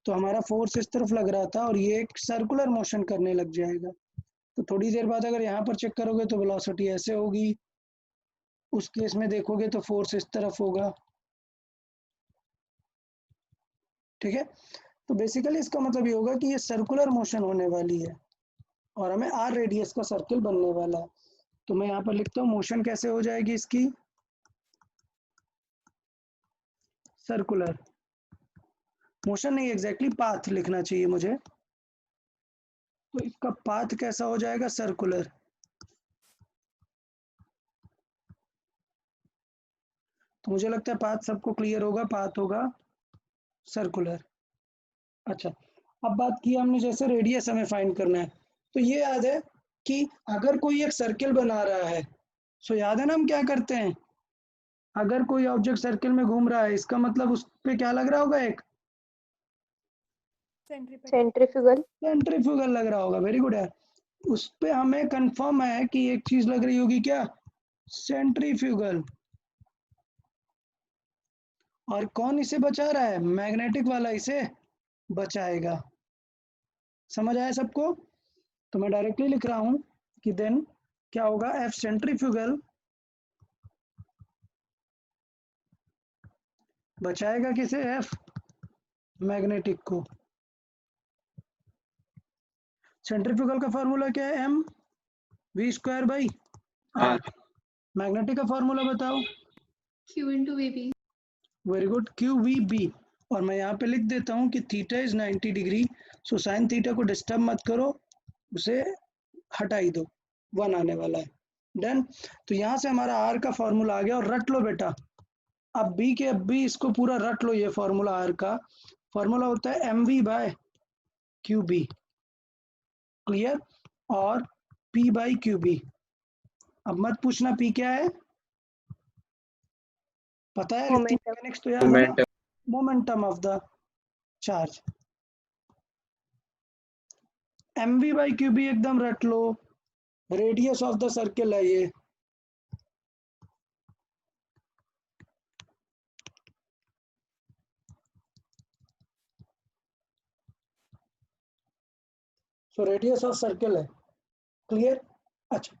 तो हमारा फोर्स इस तरफ लग रहा था और ये एक सर्कुलर मोशन करने लग जाएगा। तो थोड़ी देर बाद अगर यहाँ पर चेक करोगे तो वेलोसिटी ऐसे होगी, उस केस में देखोगे तो फोर्स इस तरफ होगा, ठीक है। तो बेसिकली इसका मतलब ये होगा कि ये सर्कुलर मोशन होने वाली है और हमें आर रेडियस का सर्किल बनने वाला है। तो मैं यहाँ पर लिखता हूँ मोशन कैसे हो जाएगी इसकी, सर्कुलर मोशन, नहीं एग्जैक्टली पाथ लिखना चाहिए मुझे। तो इसका पाथ कैसा हो जाएगा, सर्कुलर। तो मुझे लगता है पाथ सबको क्लियर होगा, पाथ होगा सर्कुलर। अच्छा, अब बात की हमने जैसे रेडियस हमें फाइंड करना है, तो ये याद है कि अगर कोई एक सर्किल बना रहा है, सो याद है ना हम क्या करते हैं, अगर कोई ऑब्जेक्ट सर्किल में घूम रहा है इसका मतलब उस पे क्या लग रहा होगा, एक सेंट्रीफ्यूगल। सेंट्रीफ्यूगल लग रहा होगा। वेरी गुड यार, उस पे हमें कंफर्म है कि एक चीज लग रही होगी, क्या, सेंट्रीफ्यूगल। और कौन इसे बचा रहा है, मैग्नेटिक वाला इसे बचाएगा। समझ आया सबको। तो मैं डायरेक्टली लिख रहा हूं कि देन क्या होगा, एफ सेंट्रीफ्यूगल बचाएगा किसे, एफ मैग्नेटिक को। सेंट्रीफ्यूगल का फॉर्मूला क्या है, M V square by R. Magnetic का फॉर्मूला बताओ, Q into VB. Very good, Q V B. और मैं यहाँ पे लिख देता हूँ कि theta is 90 degree, so sine theta को डिस्टर्ब मत करो, उसे हटा ही दो, 1 आने वाला है। डन। तो यहाँ से हमारा आर का फॉर्मूला आ गया और रट लो बेटा, अब बी के अब भी इसको पूरा रट लो। ये फॉर्मूला आर का फॉर्मूला होता है M V by Q B, clear, और पी बाई क्यू बी। अब मत पूछना पी क्या है, पता है, मोमेंटम। मैकेनिक्स तो याद है ना, momentum of the charge. M V by Q B एकदम रट लो, रेडियस ऑफ द सर्किल है ये। सो रेडियस ऑफ सर्किल है, क्लियर। अच्छा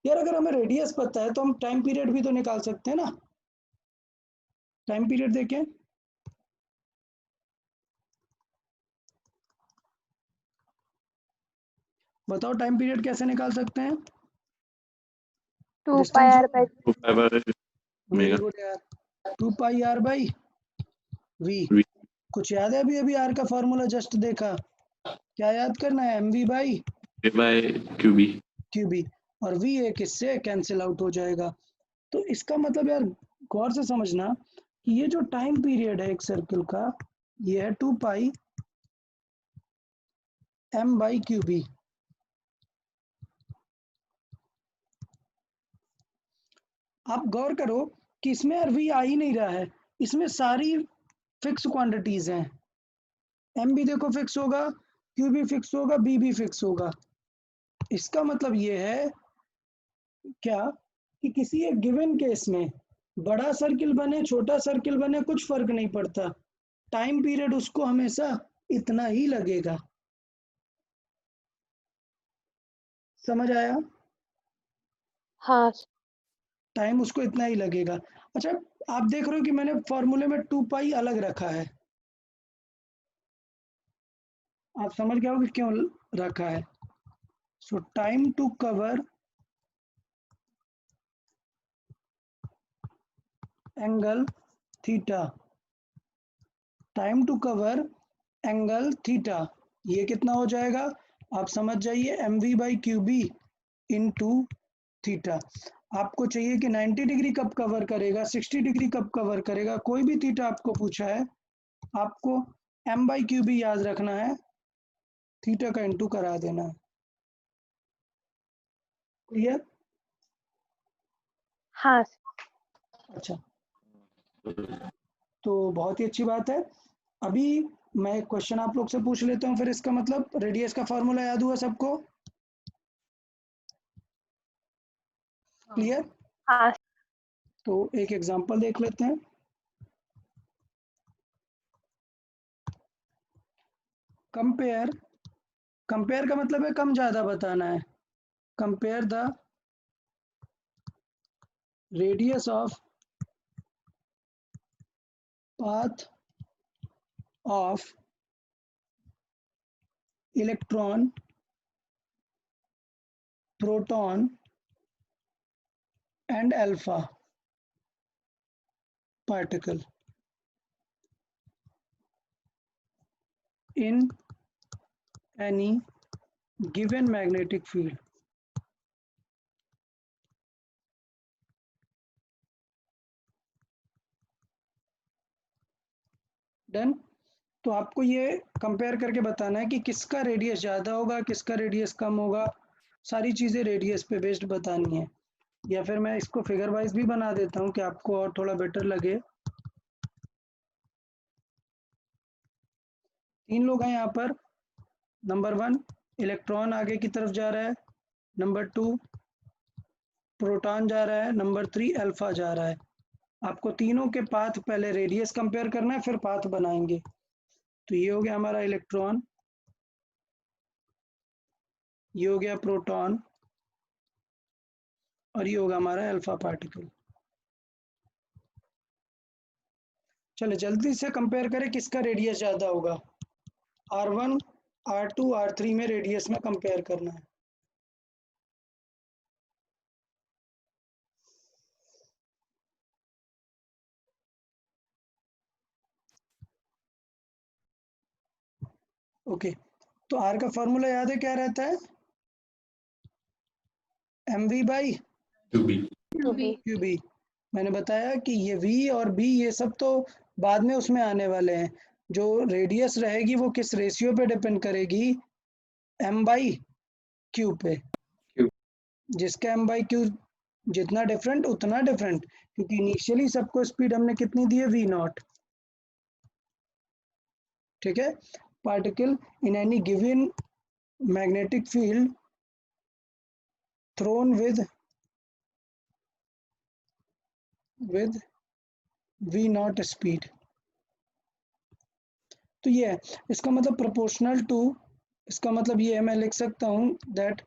यार, अगर हमें रेडियस पता है तो हम टाइम पीरियड भी तो निकाल सकते हैं ना। टाइम पीरियड देखें, बताओ टाइम पीरियड कैसे निकाल सकते हैं, 2 पाई आर बाई। वेरी गुड यार, 2 पाई आर बाई वी। कुछ याद है, अभी अभी आर का फॉर्मूला जस्ट देखा, क्या याद करना है, M V by Q B. Q B, और वी एक इससे कैंसिल आउट हो जाएगा। तो इसका मतलब यार गौर से समझना कि ये जो टाइम पीरियड है एक सर्किल का, ये है 2 पाई एम बाई क्यूबी। आप गौर करो कि इसमें यार वी आ ही नहीं रहा है, इसमें सारी फिक्स क्वांटिटीज हैं। एम भी देखो फिक्स होगा, क्यू भी फिक्स होगा, बी भी फिक्स होगा। इसका मतलब ये है क्या कि किसी एक गिवन केस में बड़ा सर्किल बने छोटा सर्किल बने कुछ फर्क नहीं पड़ता, टाइम पीरियड उसको हमेशा इतना ही लगेगा। समझ आया, हाँ टाइम उसको इतना ही लगेगा। अच्छा, आप देख रहे हो कि मैंने फॉर्मूले में 2 पाई अलग रखा है, आप समझ गए हो कि क्यों रखा है। So time to cover angle theta, time to cover angle theta, ये कितना हो जाएगा आप समझ जाइए, mv/qb इंटू थीटा। आपको चाहिए कि 90 डिग्री कब कवर करेगा, 60 डिग्री कब कवर करेगा, कोई भी थीटा आपको पूछा है, आपको m/qb याद रखना है, थीटा का इंटू करा देना है। क्लियर? हाँ अच्छा, तो बहुत ही अच्छी बात है। अभी मैं एक क्वेश्चन आप लोग से पूछ लेता हूँ, फिर इसका मतलब रेडियस का फॉर्मूला याद हुआ सबको? क्लियर? हाँ तो एक एग्जांपल देख लेते हैं। कंपेयर, कंपेयर का मतलब है कम ज्यादा बताना है। Compare the radius of path of electron, proton and alpha particle in any given magnetic field। Done. तो आपको ये कंपेयर करके बताना है कि किसका रेडियस ज़्यादा होगा, किसका रेडियस कम होगा, सारी चीज़ें रेडियस पे बेस्ड बतानी है। या फिर मैं इसको फिगर वाइज भी बना देता हूँ कि आपको और थोड़ा बेटर लगे। 3 लोग हैं यहाँ पर। नंबर 1 इलेक्ट्रॉन आगे की तरफ जा रहा है, नंबर 2 प्रोटॉन जा रहा है, नंबर 3 अल्फा जा रहा है। आपको तीनों के पाथ पहले रेडियस कंपेयर करना है, फिर पाथ बनाएंगे। तो ये हो गया हमारा इलेक्ट्रॉन, ये हो गया प्रोटॉन, और ये होगा हमारा अल्फा पार्टिकल। चलो जल्दी से कंपेयर करें किसका रेडियस ज़्यादा होगा। R1 R2 R3 में रेडियस में कंपेयर करना है। ओके, तो R का फॉर्मूला याद है, क्या रहता है? mv/qb। QB। मैंने बताया कि ये v और b ये सब तो बाद में उसमें आने वाले हैं। जो रेडियस रहेगी वो किस रेशियो पे डिपेंड करेगी, m/q पे। जिसका m/q जितना डिफरेंट उतना डिफरेंट, क्योंकि इनिशियली सबको स्पीड हमने कितनी दी है, v0। ठीक है। Particle in any given magnetic field thrown with v0 speed. तो ये है, इसका मतलब प्रोपोर्शनल टू, इसका मतलब ये है, मैं लिख सकता हूँ that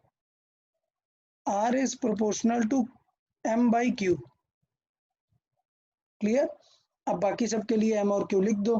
R is proportional to m/q। Clear? अब बाकी सबके लिए m और q लिख दो।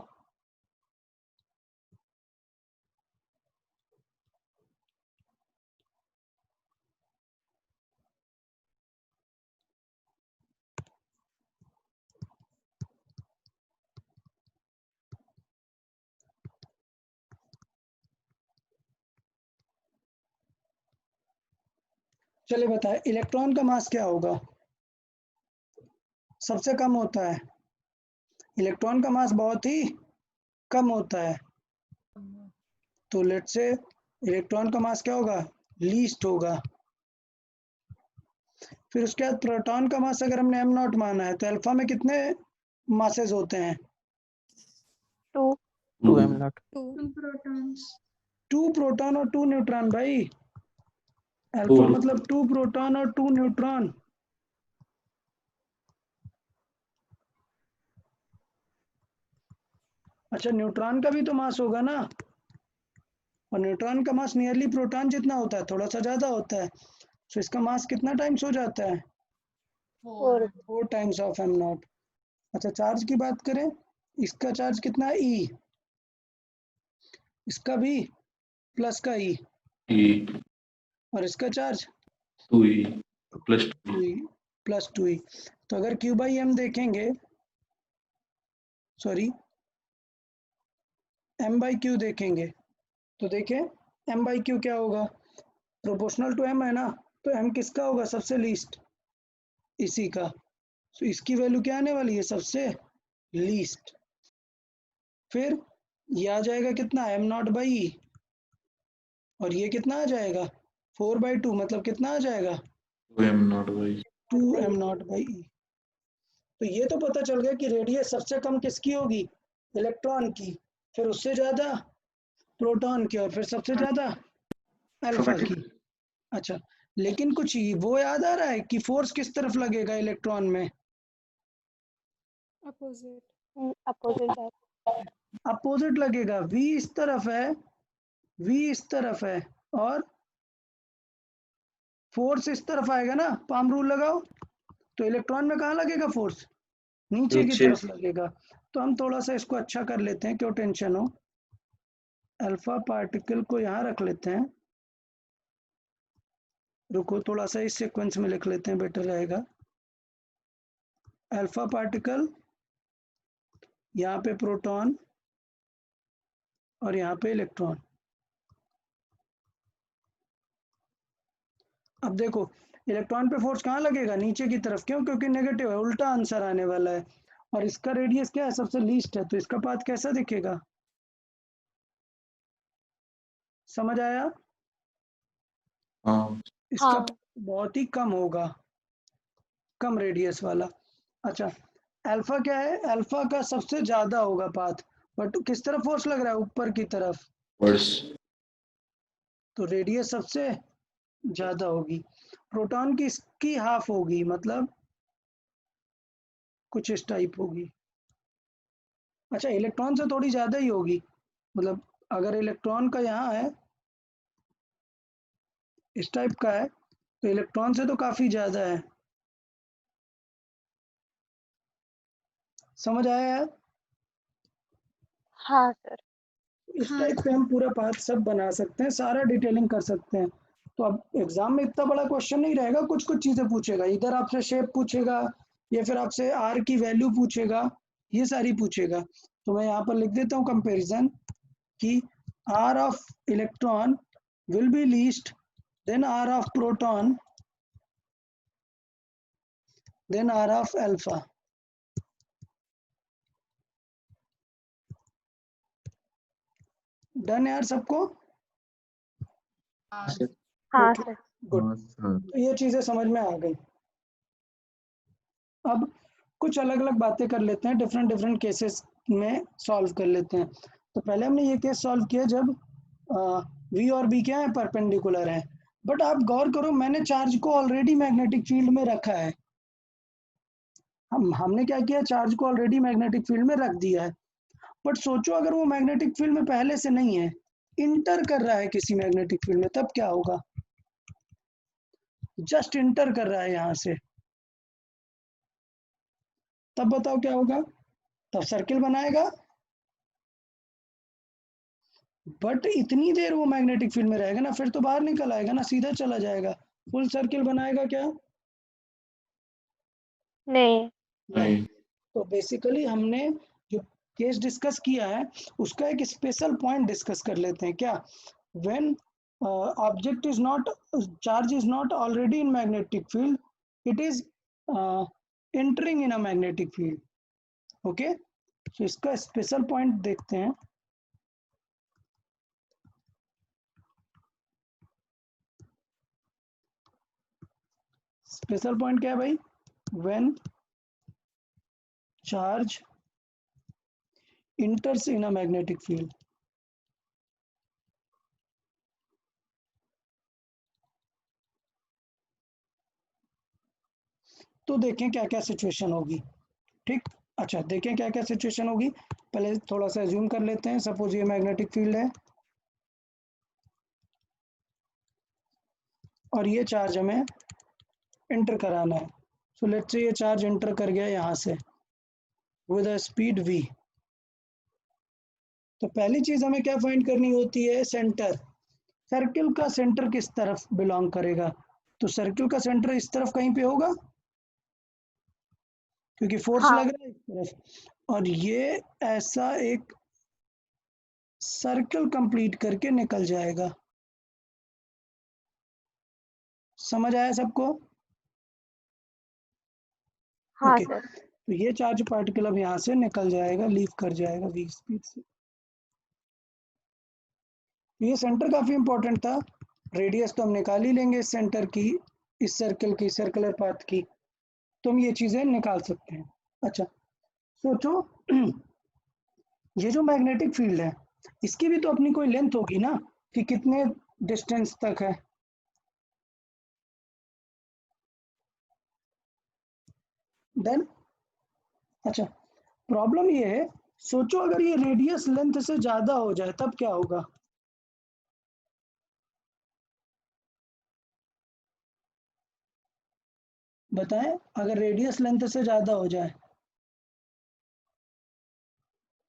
चलिए बताएं इलेक्ट्रॉन का मास क्या होगा, सबसे कम होता है। इलेक्ट्रॉन का मास बहुत ही कम होता है। तो लेट्स से इलेक्ट्रॉन का मास क्या होगा, लीस्ट होगा। फिर उसके बाद प्रोटॉन का मास अगर हमने m0 माना है, तो अल्फा में कितने मासेस होते हैं? 2 2m0। 2 protons। 2 प्रोटॉन और 2 न्यूट्रॉन भाई। अल्फा मतलब 2 प्रोटॉन और 2 न्यूट्रॉन। अच्छा, न्यूट्रॉन का भी तो मास होगा ना, और न्यूट्रॉन का मास नियरली प्रोटॉन जितना होता है, थोड़ा सा ज्यादा होता है। तो इसका मास कितना टाइम्स हो जाता है, 4 4 टाइम्स ऑफ m0। अच्छा, चार्ज की बात करें, इसका चार्ज कितना है, E, इसका भी प्लस का ई E और इसका charge 2E plus 2E। 2E plus 2E। तो अगर Q बाई एम देखेंगे, सॉरी M बाई क्यू देखेंगे, तो देखें M बाई क्यू क्या होगा, प्रोपोर्शनल टू M है ना, तो M किसका होगा, सबसे लीस्ट, इसी का। तो इसकी वैल्यू क्या आने वाली है, सबसे लीस्ट। फिर ये आ जाएगा कितना, M नॉट बाई ई, और ये कितना आ जाएगा 4/2, मतलब कितना आ जाएगा 2M naught by 2m naught by e. तो ये तो पता चल गया कि रेडियस सबसे कम किसकी होगी, इलेक्ट्रॉन की, फिर उससे ज्यादा प्रोटॉन की, और फिर सबसे ज्यादा अल्फा की। अच्छा, लेकिन कुछ वो याद आ रहा है कि फोर्स किस तरफ लगेगा इलेक्ट्रॉन में, अपोजिट अपोजिट लगेगा। v इस तरफ है, v इस तरफ है, और फोर्स इस तरफ आएगा ना, पाम रूल लगाओ। तो इलेक्ट्रॉन में कहाँ लगेगा फोर्स, नीचे की तरफ लगेगा। तो हम थोड़ा सा इसको अच्छा कर लेते हैं, क्यों टेंशन हो। अल्फा पार्टिकल को यहाँ रख लेते हैं, रुको थोड़ा सा इस सीक्वेंस में लिख लेते हैं, बेटर रहेगा। अल्फा पार्टिकल, यहाँ पे प्रोटॉन, और यहाँ पे इलेक्ट्रॉन। अब देखो इलेक्ट्रॉन पे फोर्स कहाँ लगेगा, नीचे की तरफ। क्यों, क्योंकि नेगेटिव है, उल्टा आंसर आने वाला है। और इसका रेडियस क्या है, सबसे लीस्ट है, तो इसका पाथ कैसा दिखेगा, समझ आया। हाँ इसका हाँ बहुत ही कम होगा, कम रेडियस वाला। अच्छा, अल्फा क्या है, अल्फा का सबसे ज्यादा होगा पाथ, बट किस तरफ फोर्स लग रहा है, ऊपर की तरफ, वर्ड्स तो रेडियस सबसे ज्यादा होगी। प्रोटॉन की इसकी हाफ होगी, मतलब कुछ इस टाइप होगी। अच्छा, इलेक्ट्रॉन से थोड़ी ज्यादा ही होगी, मतलब अगर इलेक्ट्रॉन का यहाँ है, इस टाइप का है, तो इलेक्ट्रॉन से तो काफी ज्यादा है। समझ आया यार। हाँ सर। इस टाइप पे हम पूरा पाथ सब बना सकते हैं, सारा डिटेलिंग कर सकते हैं। तो अब एग्जाम में इतना बड़ा क्वेश्चन नहीं रहेगा, कुछ कुछ चीजें पूछेगा, इधर आपसे शेप पूछेगा, या फिर आपसे आर की वैल्यू पूछेगा, ये सारी पूछेगा। तो मैं यहाँ पर लिख देता हूँ कंपैरिजन, कि R of electron will be least than R of proton than R of alpha. Done यार सबको, हाँ ओके सर। गुड। तो ये चीजें समझ में आ गई। अब कुछ अलग अलग बातें कर लेते हैं, डिफरेंट डिफरेंट केसेस में सॉल्व कर लेते हैं। तो पहले हमने ये केस सॉल्व किया जब वी और बी क्या है, परपेंडिकुलर है। बट आप गौर करो, मैंने चार्ज को ऑलरेडी मैग्नेटिक फील्ड में रखा है। हमने क्या किया, चार्ज को ऑलरेडी मैग्नेटिक फील्ड में रख दिया है। बट सोचो अगर वो मैग्नेटिक फील्ड में पहले से नहीं है, इंटर कर रहा है किसी मैग्नेटिक फील्ड में, तब क्या होगा, जस्ट इंटर कर रहा है यहाँ से, तब बताओ क्या होगा, तब सर्किल बनाएगा। बट इतनी देर वो मैग्नेटिक फील्ड में रहेगा ना, फिर तो बाहर निकल आएगा ना, सीधा चला जाएगा। फुल सर्किल बनाएगा क्या, नहीं। नहीं तो बेसिकली हमने जो केस डिस्कस किया है, उसका एक स्पेशल पॉइंट डिस्कस कर लेते हैं क्या। When object is not, charge is not already in magnetic field, it is entering in a magnetic field. Okay, तो इसका स्पेशल पॉइंट देखते हैं। स्पेशल पॉइंट क्या है भाई, when charge enters in a magnetic field। तो देखें क्या क्या सिचुएशन होगी, ठीक। अच्छा, देखें क्या क्या सिचुएशन होगी। पहले थोड़ा सा ज्यूम कर लेते हैं, सपोज ये मैग्नेटिक फील्ड है, और ये चार्ज हमें एंटर कराना है। सो लेट्स से ये चार्ज एंटर कर गया यहाँ से विद अ स्पीड v। तो पहली चीज हमें क्या फाइंड करनी होती है, सेंटर। सर्किल का सेंटर किस तरफ बिलोंग करेगा? तो सर्किल का सेंटर इस तरफ कहीं पे होगा, क्योंकि फोर्स हाँ लग रहा है इस तरफ, और ये ऐसा एक सर्किल कंप्लीट करके निकल जाएगा। समझ आया सबको? हाँ ओके, सर। तो ये चार्ज पार्टिकल अब यहाँ से निकल जाएगा, लीव कर जाएगा v स्पीड से। ये सेंटर काफी इंपॉर्टेंट था। रेडियस तो हम निकाल ही लेंगे इस सेंटर की, इस सर्कल की, सर्कुलर पाथ की, तो हम ये चीजें निकाल सकते हैं। अच्छा सोचो, ये जो मैग्नेटिक फील्ड है इसकी भी तो अपनी कोई लेंथ होगी ना, कि कितने डिस्टेंस तक है। देन अच्छा, प्रॉब्लम ये है, सोचो अगर ये रेडियस लेंथ से ज्यादा हो जाए तब क्या होगा? बताएं, अगर रेडियस लेंथ से ज्यादा हो जाए।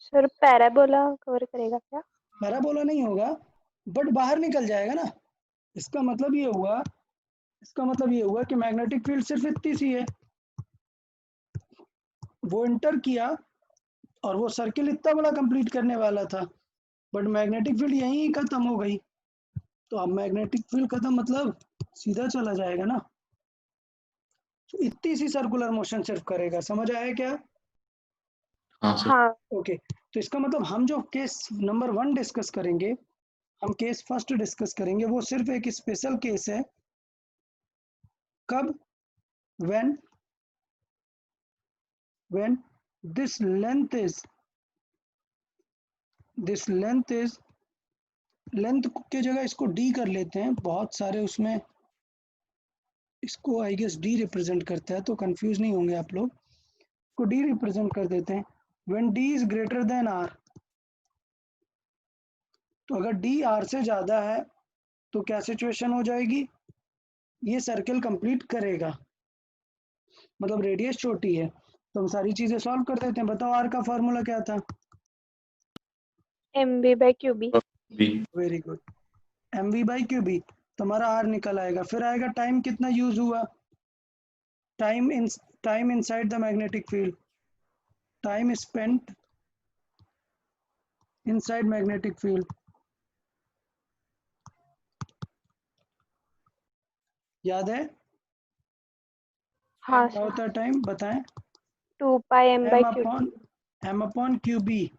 सर पैराबोला कवर करेगा क्या? पैराबोला नहीं होगा, बट बाहर निकल जाएगा ना। इसका मतलब ये हुआ, इसका मतलब ये हुआ कि मैग्नेटिक फील्ड सिर्फ इतनी सी है, वो इंटर किया और वो सर्किल इतना बड़ा कंप्लीट करने वाला था, बट मैग्नेटिक फील्ड यहीं खत्म हो गई। तो अब मैग्नेटिक फील्ड खत्म मतलब सीधा चला जाएगा ना, तो इतनी सी सर्कुलर मोशन सिर्फ करेगा। समझ आया क्या? हाँ सर। हाँ ओके, तो इसका मतलब हम जो केस नंबर 1 डिस्कस करेंगे, हम केस फर्स्ट डिस्कस करेंगे, वो सिर्फ एक स्पेशल केस है। कब? when this length is length के जगह इसको डी कर लेते हैं, बहुत सारे उसमें इसको आई गेस डी रिप्रेजेंट करता है, तो कंफ्यूज नहीं होंगे आप लोग। इसको डी रिप्रेजेंट कर देते हैं। When D is greater than R, तो अगर डी आर से ज्यादा है तो क्या सिचुएशन हो जाएगी? ये सर्किल कंप्लीट करेगा, मतलब रेडियस छोटी है, तो हम सारी चीजें सॉल्व कर देते हैं। बताओ आर का फॉर्मूला क्या था? MV/QB। B. Very good, mv/qb। तुम्हारा आर निकल आएगा, फिर आएगा टाइम कितना यूज हुआ, time inside the magnetic field, time spent inside magnetic field. याद है हाँ क्या सर। होता है टाइम? बताएं। 2πm/QB। M upon Q B,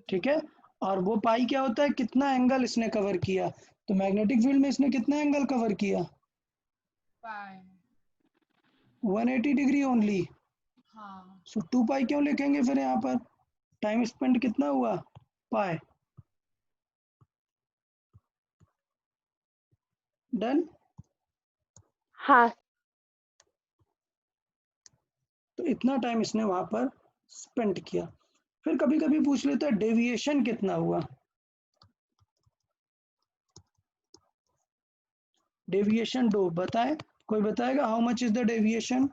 ठीक है। और वो पाई क्या होता है, कितना एंगल इसने कवर किया, तो मैग्नेटिक फील्ड में इसने कितना एंगल कवर किया? 180 डिग्री ओनली। सो 2 पाई क्यों लिखेंगे फिर यहाँ पर? टाइम स्पेंड कितना हुआ? पाई। डन। हाँ तो इतना टाइम इसने वहां पर स्पेंड किया। फिर कभी कभी पूछ लेता है डेविएशन कितना हुआ। डेविएशन डो बताए, कोई बताएगा how much is the deviation?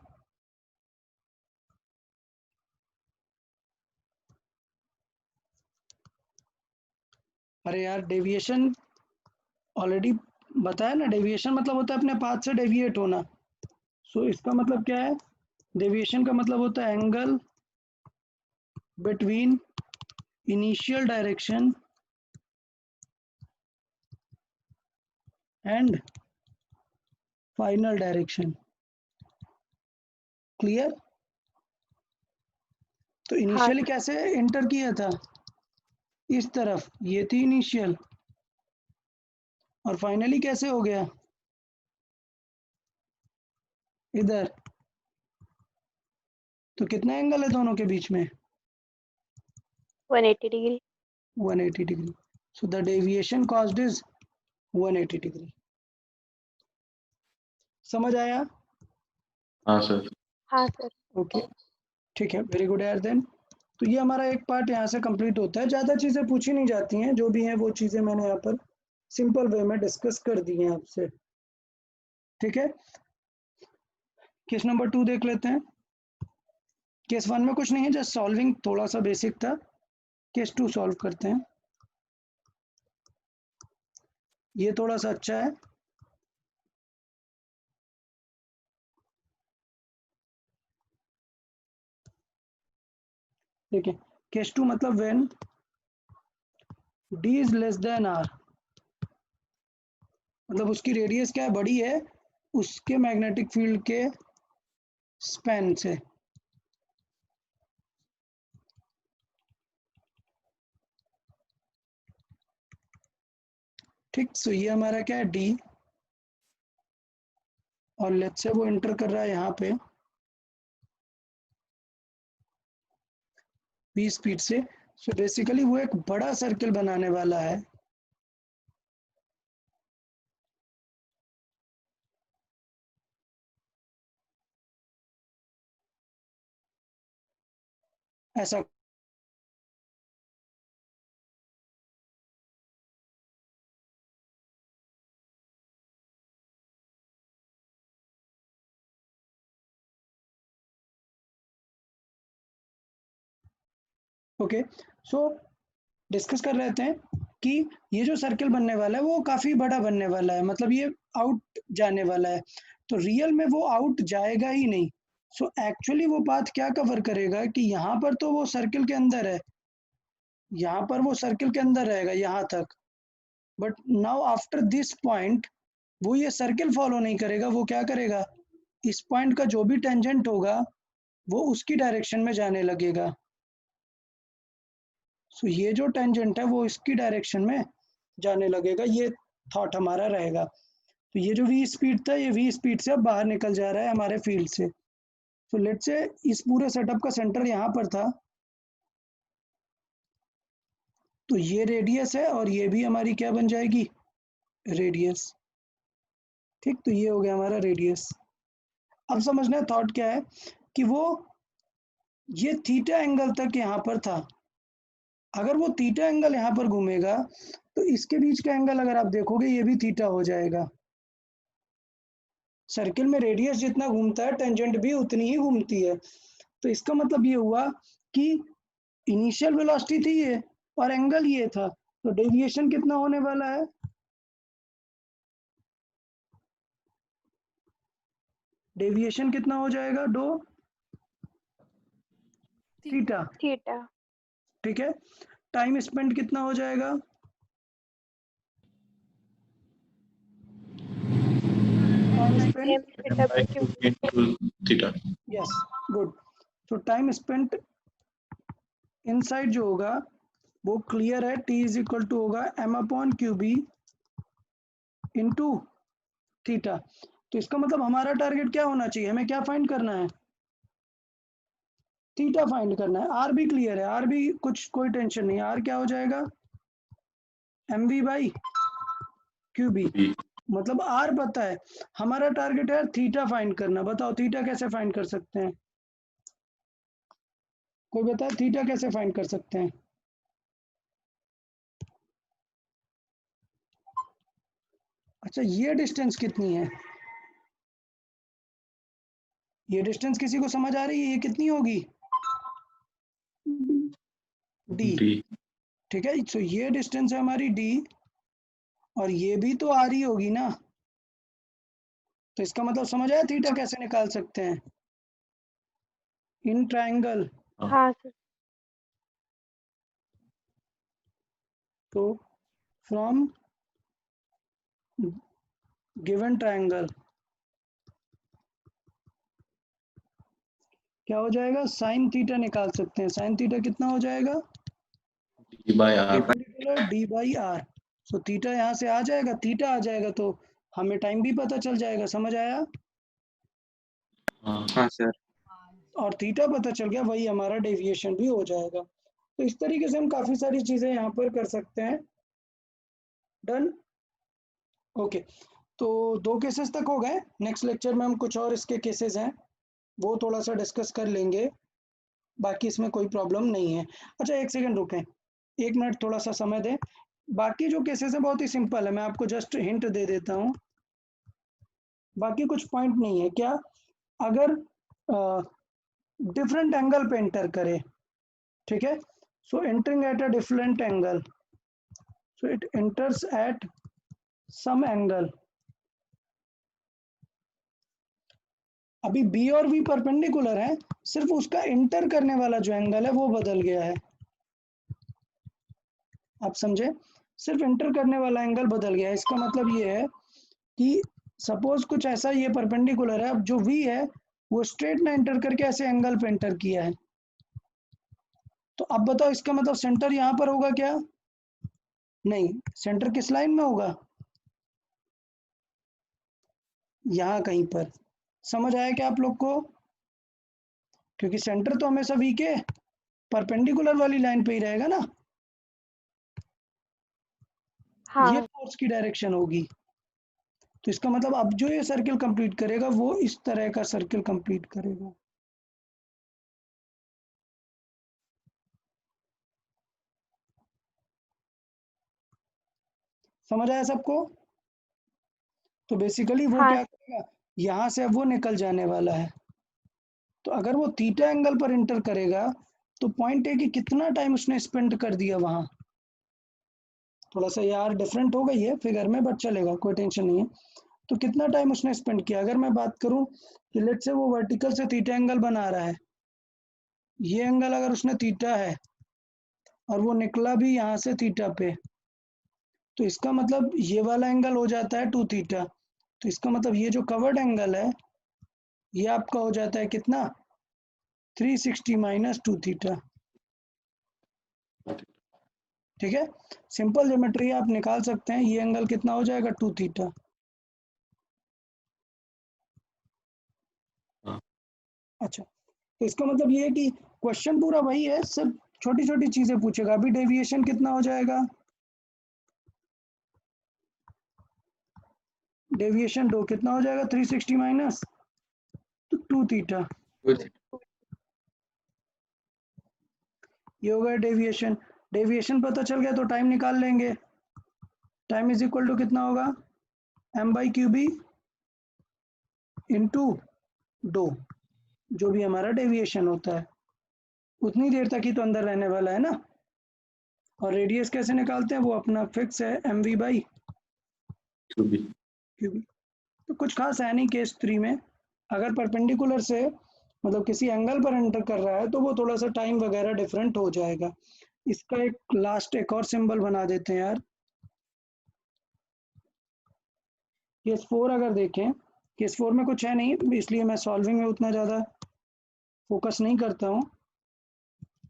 अरे यार डेविएशन ऑलरेडी बताया ना, डेविएशन मतलब होता है अपने पाथ से डेविएट होना। सो इसका मतलब क्या है? डेविएशन का मतलब होता है angle between initial direction and final direction. Clear? तो हाँ इनिशियली कैसे एंटर किया था? इस तरफ, ये थी इनिशियल, और फाइनली कैसे हो गया? इधर। तो कितना एंगल है दोनों के बीच में? 180 degree. 180 degree. So the deviation caused is 180 degree. समझ आया? हाँ सर। हाँ सर। ओके, ठीक है, वेरी गुड यार। देन तो ये हमारा एक पार्ट यहाँ से कंप्लीट होता है। ज़्यादा चीज़ें पूछी नहीं जाती हैं, जो भी हैं वो चीज़ें मैंने यहाँ पर सिंपल वे में डिस्कस कर दी हैं आपसे। ठीक है, केस नंबर 2 देख लेते हैं। केस 1 में कुछ नहीं है, जस्ट सॉल्विंग थोड़ा सा बेसिक था। केस 2 सॉल्व करते हैं। ये थोड़ा सा अच्छा है। ठीक है, केस 2 मतलब when D is less than R, मतलब उसकी रेडियस क्या है, बड़ी है उसके मैग्नेटिक फील्ड के स्पैन से। ठीक, सो ये हमारा क्या है डी, और लेट्स से वो एंटर कर रहा है यहाँ पे v स्पीड से। सो बेसिकली वो एक बड़ा सर्कल बनाने वाला है। ऐसा ओके, सो डिस्कस कर रहे थे कि ये जो सर्कल बनने वाला है वो काफी बड़ा बनने वाला है, मतलब ये आउट जाने वाला है। तो रियल में वो आउट जाएगा ही नहीं। सो एक्चुअली वो पाथ क्या कवर करेगा कि यहाँ पर तो वो सर्कल के अंदर है, यहाँ पर वो सर्कल के अंदर रहेगा यहाँ तक, but now after this point वो ये सर्कल फॉलो नहीं करेगा। वो क्या करेगा, इस पॉइंट का जो भी टेंजेंट होगा वो उसकी डायरेक्शन में जाने लगेगा। सो ये जो टेंजेंट है वो इसकी डायरेक्शन में जाने लगेगा, ये थॉट हमारा रहेगा। तो ये जो v स्पीड था ये v स्पीड से अब बाहर निकल जा रहा है हमारे फील्ड से। तो लेट्स से इस पूरे सेटअप का सेंटर यहाँ पर था, तो ये रेडियस है और ये भी हमारी क्या बन जाएगी, रेडियस। ठीक, तो ये हो गया हमारा रेडियस। अब समझना थॉट क्या है कि वो ये थीटा एंगल तक यहाँ पर था, अगर वो थीटा एंगल यहाँ पर घूमेगा तो इसके बीच का एंगल अगर आप देखोगे ये भी थीटा हो जाएगा। सर्किल में रेडियस जितना घूमता है टेंजेंट भी उतनी ही घूमती है। तो इसका मतलब ये हुआ कि इनिशियल वेलोसिटी थी ये और एंगल ये था, तो डेविएशन कितना होने वाला है, डेविएशन कितना हो जाएगा, डो थीटा। थीटा। ठीक है, टाइम स्पेंड कितना हो जाएगा, time spend, m theta by q। Theta. Yes good. तो टाइम स्पेंट इनसाइड जो होगा वो क्लियर है, t इज इक्वल टू होगा m/qb इंटू थीटा। तो इसका मतलब हमारा टारगेट क्या होना चाहिए, हमें क्या फाइंड करना है, थीटा फाइंड करना है। आर भी क्लियर है, आर भी कुछ कोई टेंशन नहीं, आर क्या हो जाएगा mv/qb, मतलब आर पता है, हमारा टारगेट है थीटा फाइंड करना। बताओ थीटा कैसे फाइंड कर सकते हैं, कोई बताए थीटा कैसे फाइंड कर सकते हैं। अच्छा, ये डिस्टेंस कितनी है, ये डिस्टेंस किसी को समझ आ रही है, ये कितनी होगी, डी। डी। ठीक है, तो ये डिस्टेंस है हमारी डी, और ये भी तो आ रही होगी ना। तो इसका मतलब समझ आया थीटा कैसे निकाल सकते हैं, इन ट्रायंगल। हाँ सर। तो फ्रॉम गिवन ट्रायंगल क्या हो जाएगा, साइन थीटा निकाल सकते हैं। साइन थीटा कितना हो जाएगा, D by R. So theta यहाँ से आ जाएगा, थीटा आ जाएगा तो हमें टाइम भी पता चल जाएगा। समझ आया, हाँ सर। और थीटा पता चल गया, वही हमारा डेविएशन भी हो जाएगा। तो इस तरीके से हम काफी सारी चीजें यहाँ पर कर सकते हैं। Done, okay. तो 2 केसेस तक हो गए, नेक्स्ट लेक्चर में हम कुछ और इसके केसेस हैं वो थोड़ा सा डिस्कस कर लेंगे, बाकी इसमें कोई प्रॉब्लम नहीं है। अच्छा, 1 सेकंड रुकें, 1 मिनट थोड़ा सा समय दें। बाकी जो केसेस है बहुत ही सिंपल है, मैं आपको जस्ट हिंट दे देता हूँ, बाकी कुछ पॉइंट नहीं है। क्या, अगर डिफरेंट एंगल पे एंटर करे, ठीक है, so entering at a different angle, so it enters at some angle. अभी बी और वी परपेंडिकुलर है, सिर्फ उसका इंटर करने वाला जो एंगल है वो बदल गया है। आप समझे, सिर्फ इंटर करने वाला एंगल बदल गया है। इसका मतलब ये है कि सपोज कुछ ऐसा ये परपेंडिकुलर है, अब जो वी है वो स्ट्रेट ना इंटर करके ऐसे एंगल पे इंटर किया है। तो अब बताओ इसका मतलब सेंटर यहां पर होगा क्या? नहीं, सेंटर किस लाइन में होगा? यहां कहीं पर। समझ आया क्या आप लोग को? क्योंकि सेंटर तो हमेशा वी के परपेंडिकुलर वाली लाइन पे ही रहेगा ना। ये हाँ फोर्स की डायरेक्शन होगी। तो इसका मतलब अब जो ये सर्किल कंप्लीट करेगा वो इस तरह का सर्किल कंप्लीट करेगा। समझ आया सबको? तो बेसिकली वो हाँ क्या करेगा, यहां से अब वो निकल जाने वाला है। तो अगर वो थीटा एंगल पर इंटर करेगा तो पॉइंट है कि कितना टाइम उसने स्पेंड कर दिया वहां। थोड़ा सा यार डिफरेंट हो गई है फिगर में, बट चलेगा, कोई टेंशन नहीं है। तो कितना टाइम उसने स्पेंड किया, अगर मैं बात करूं कि लेट से वो वर्टिकल से थीटा एंगल बना रहा है, ये एंगल अगर उसने थीटा है और वो निकला भी यहाँ से थीटा पे, तो इसका मतलब ये वाला एंगल हो जाता है 2 थीटा। तो इसका मतलब ये जो कवर्ड एंगल है ये आपका हो जाता है कितना, 360 माइनस 2 थीटा। ठीक है, सिंपल ज्योमेट्री आप निकाल सकते हैं, ये एंगल कितना हो जाएगा, 2 थीटा। हाँ। अच्छा, तो इसका मतलब ये है कि क्वेश्चन पूरा वही है, सिर्फ छोटी छोटी चीजें पूछेगा। अभी डेविएशन कितना हो जाएगा, डेविएशन 2 कितना हो जाएगा, 360 माइनस तो 2 थीटा। ये हो गया डेविएशन। डेविएशन पता चल गया तो टाइम निकाल लेंगे। टाइम इज इक्वल टू कितना होगा, M by Q B into डो, जो भी हमारा डेविएशन होता है उतनी देर तक ही तो अंदर रहने वाला है ना। और रेडियस कैसे निकालते हैं, वो अपना फिक्स है, M V by Q B. Q B. तो कुछ खास है नहीं केस 3 में। अगर परपेंडिकुलर से मतलब किसी एंगल पर एंटर कर रहा है तो वो थोड़ा सा टाइम वगैरह डिफरेंट हो जाएगा। इसका एक लास्ट एक और सिंबल बना देते हैं यार। केस 4 अगर देखें, केस 4 में कुछ है नहीं, इसलिए मैं सॉल्विंग में उतना ज़्यादा फोकस नहीं करता हूँ।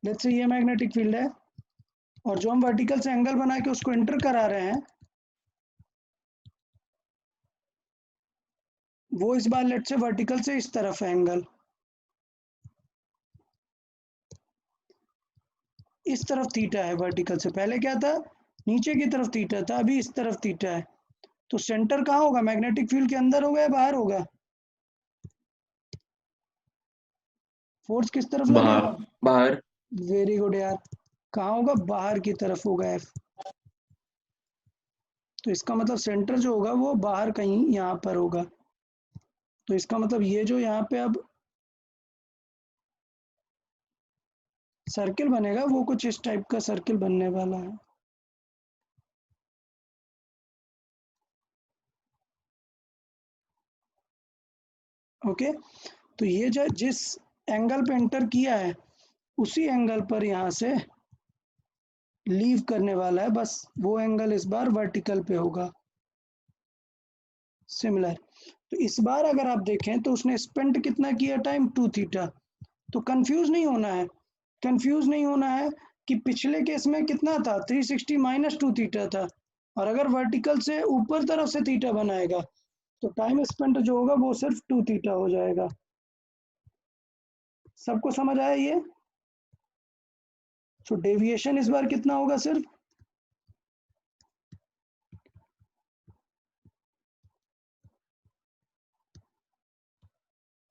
लेट्स से ये मैग्नेटिक फील्ड है और जो हम वर्टिकल से एंगल बना के उसको एंटर करा रहे हैं वो इस बार लेट्स से वर्टिकल से इस तरफ है एंगल, इस तरफ थीटा है वर्टिकल से। पहले क्या था, नीचे की तरफ थीटा था, अभी इस तरफ थीटा है। तो सेंटर कहाँ होगा, मैग्नेटिक फील्ड के अंदर होगा या बाहर होगा? फोर्स किस तरफ बाहर। लगेगा, बाहर। वेरी गुड यार, कहाँ होगा, बाहर की तरफ होगा एफ। तो इसका मतलब सेंटर जो होगा वो बाहर कहीं यहाँ पर होगा। तो इसका मतलब ये जो यहाँ पे अब सर्किल बनेगा वो कुछ इस टाइप का सर्किल बनने वाला है। ओके, तो ये जो जिस एंगल पे एंटर किया है उसी एंगल पर यहाँ से लीव करने वाला है, बस वो एंगल इस बार वर्टिकल पे होगा। सिमिलर, तो इस बार अगर आप देखें तो उसने स्पेंड कितना किया टाइम, 2 थीटा। तो कंफ्यूज नहीं होना है, कंफ्यूज नहीं होना है कि पिछले केस में कितना था, 360 माइनस 2 थीटा था, और अगर वर्टिकल से ऊपर तरफ से थीटा बनाएगा तो टाइम स्पेंड जो होगा वो सिर्फ 2 थीटा हो जाएगा। सबको समझ आया ये? सो डेविएशन इस बार कितना होगा, सिर्फ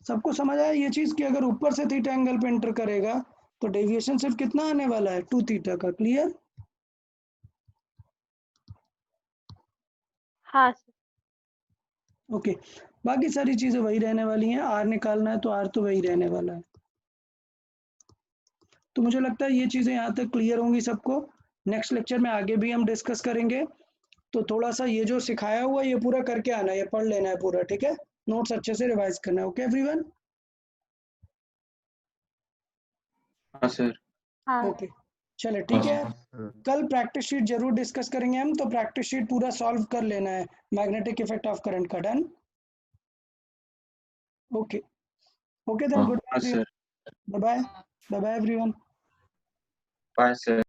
सबको समझ आया ये चीज कि अगर ऊपर से थीटा एंगल पे एंटर करेगा तो डेविएशन सिर्फ कितना आने वाला है, 2 थीटा का। क्लियर? हाँ सर। ओके, बाकी सारी चीजें वही रहने वाली हैं। आर निकालना है तो आर तो वही रहने वाला है। तो मुझे लगता है ये चीजें यहाँ तक क्लियर होंगी सबको। नेक्स्ट लेक्चर में आगे भी हम डिस्कस करेंगे। तो थोड़ा सा ये जो सिखाया हुआ ये पूरा करके आना है, ये पढ़ लेना है पूरा, ठीक है, नोट्स अच्छे से रिवाइज करना है। Okay everyone? हाँ सर। हाँ ओके चले ठीक है। हाँ, कल प्रैक्टिस शीट जरूर डिस्कस करेंगे हम, तो प्रैक्टिस शीट पूरा सॉल्व कर लेना है मैग्नेटिक इफेक्ट ऑफ करंट का। डन? ओके ओके देन, हाँ। गुड हाँ bye, sir. Bye bye, bye bye everyone. Bye sir.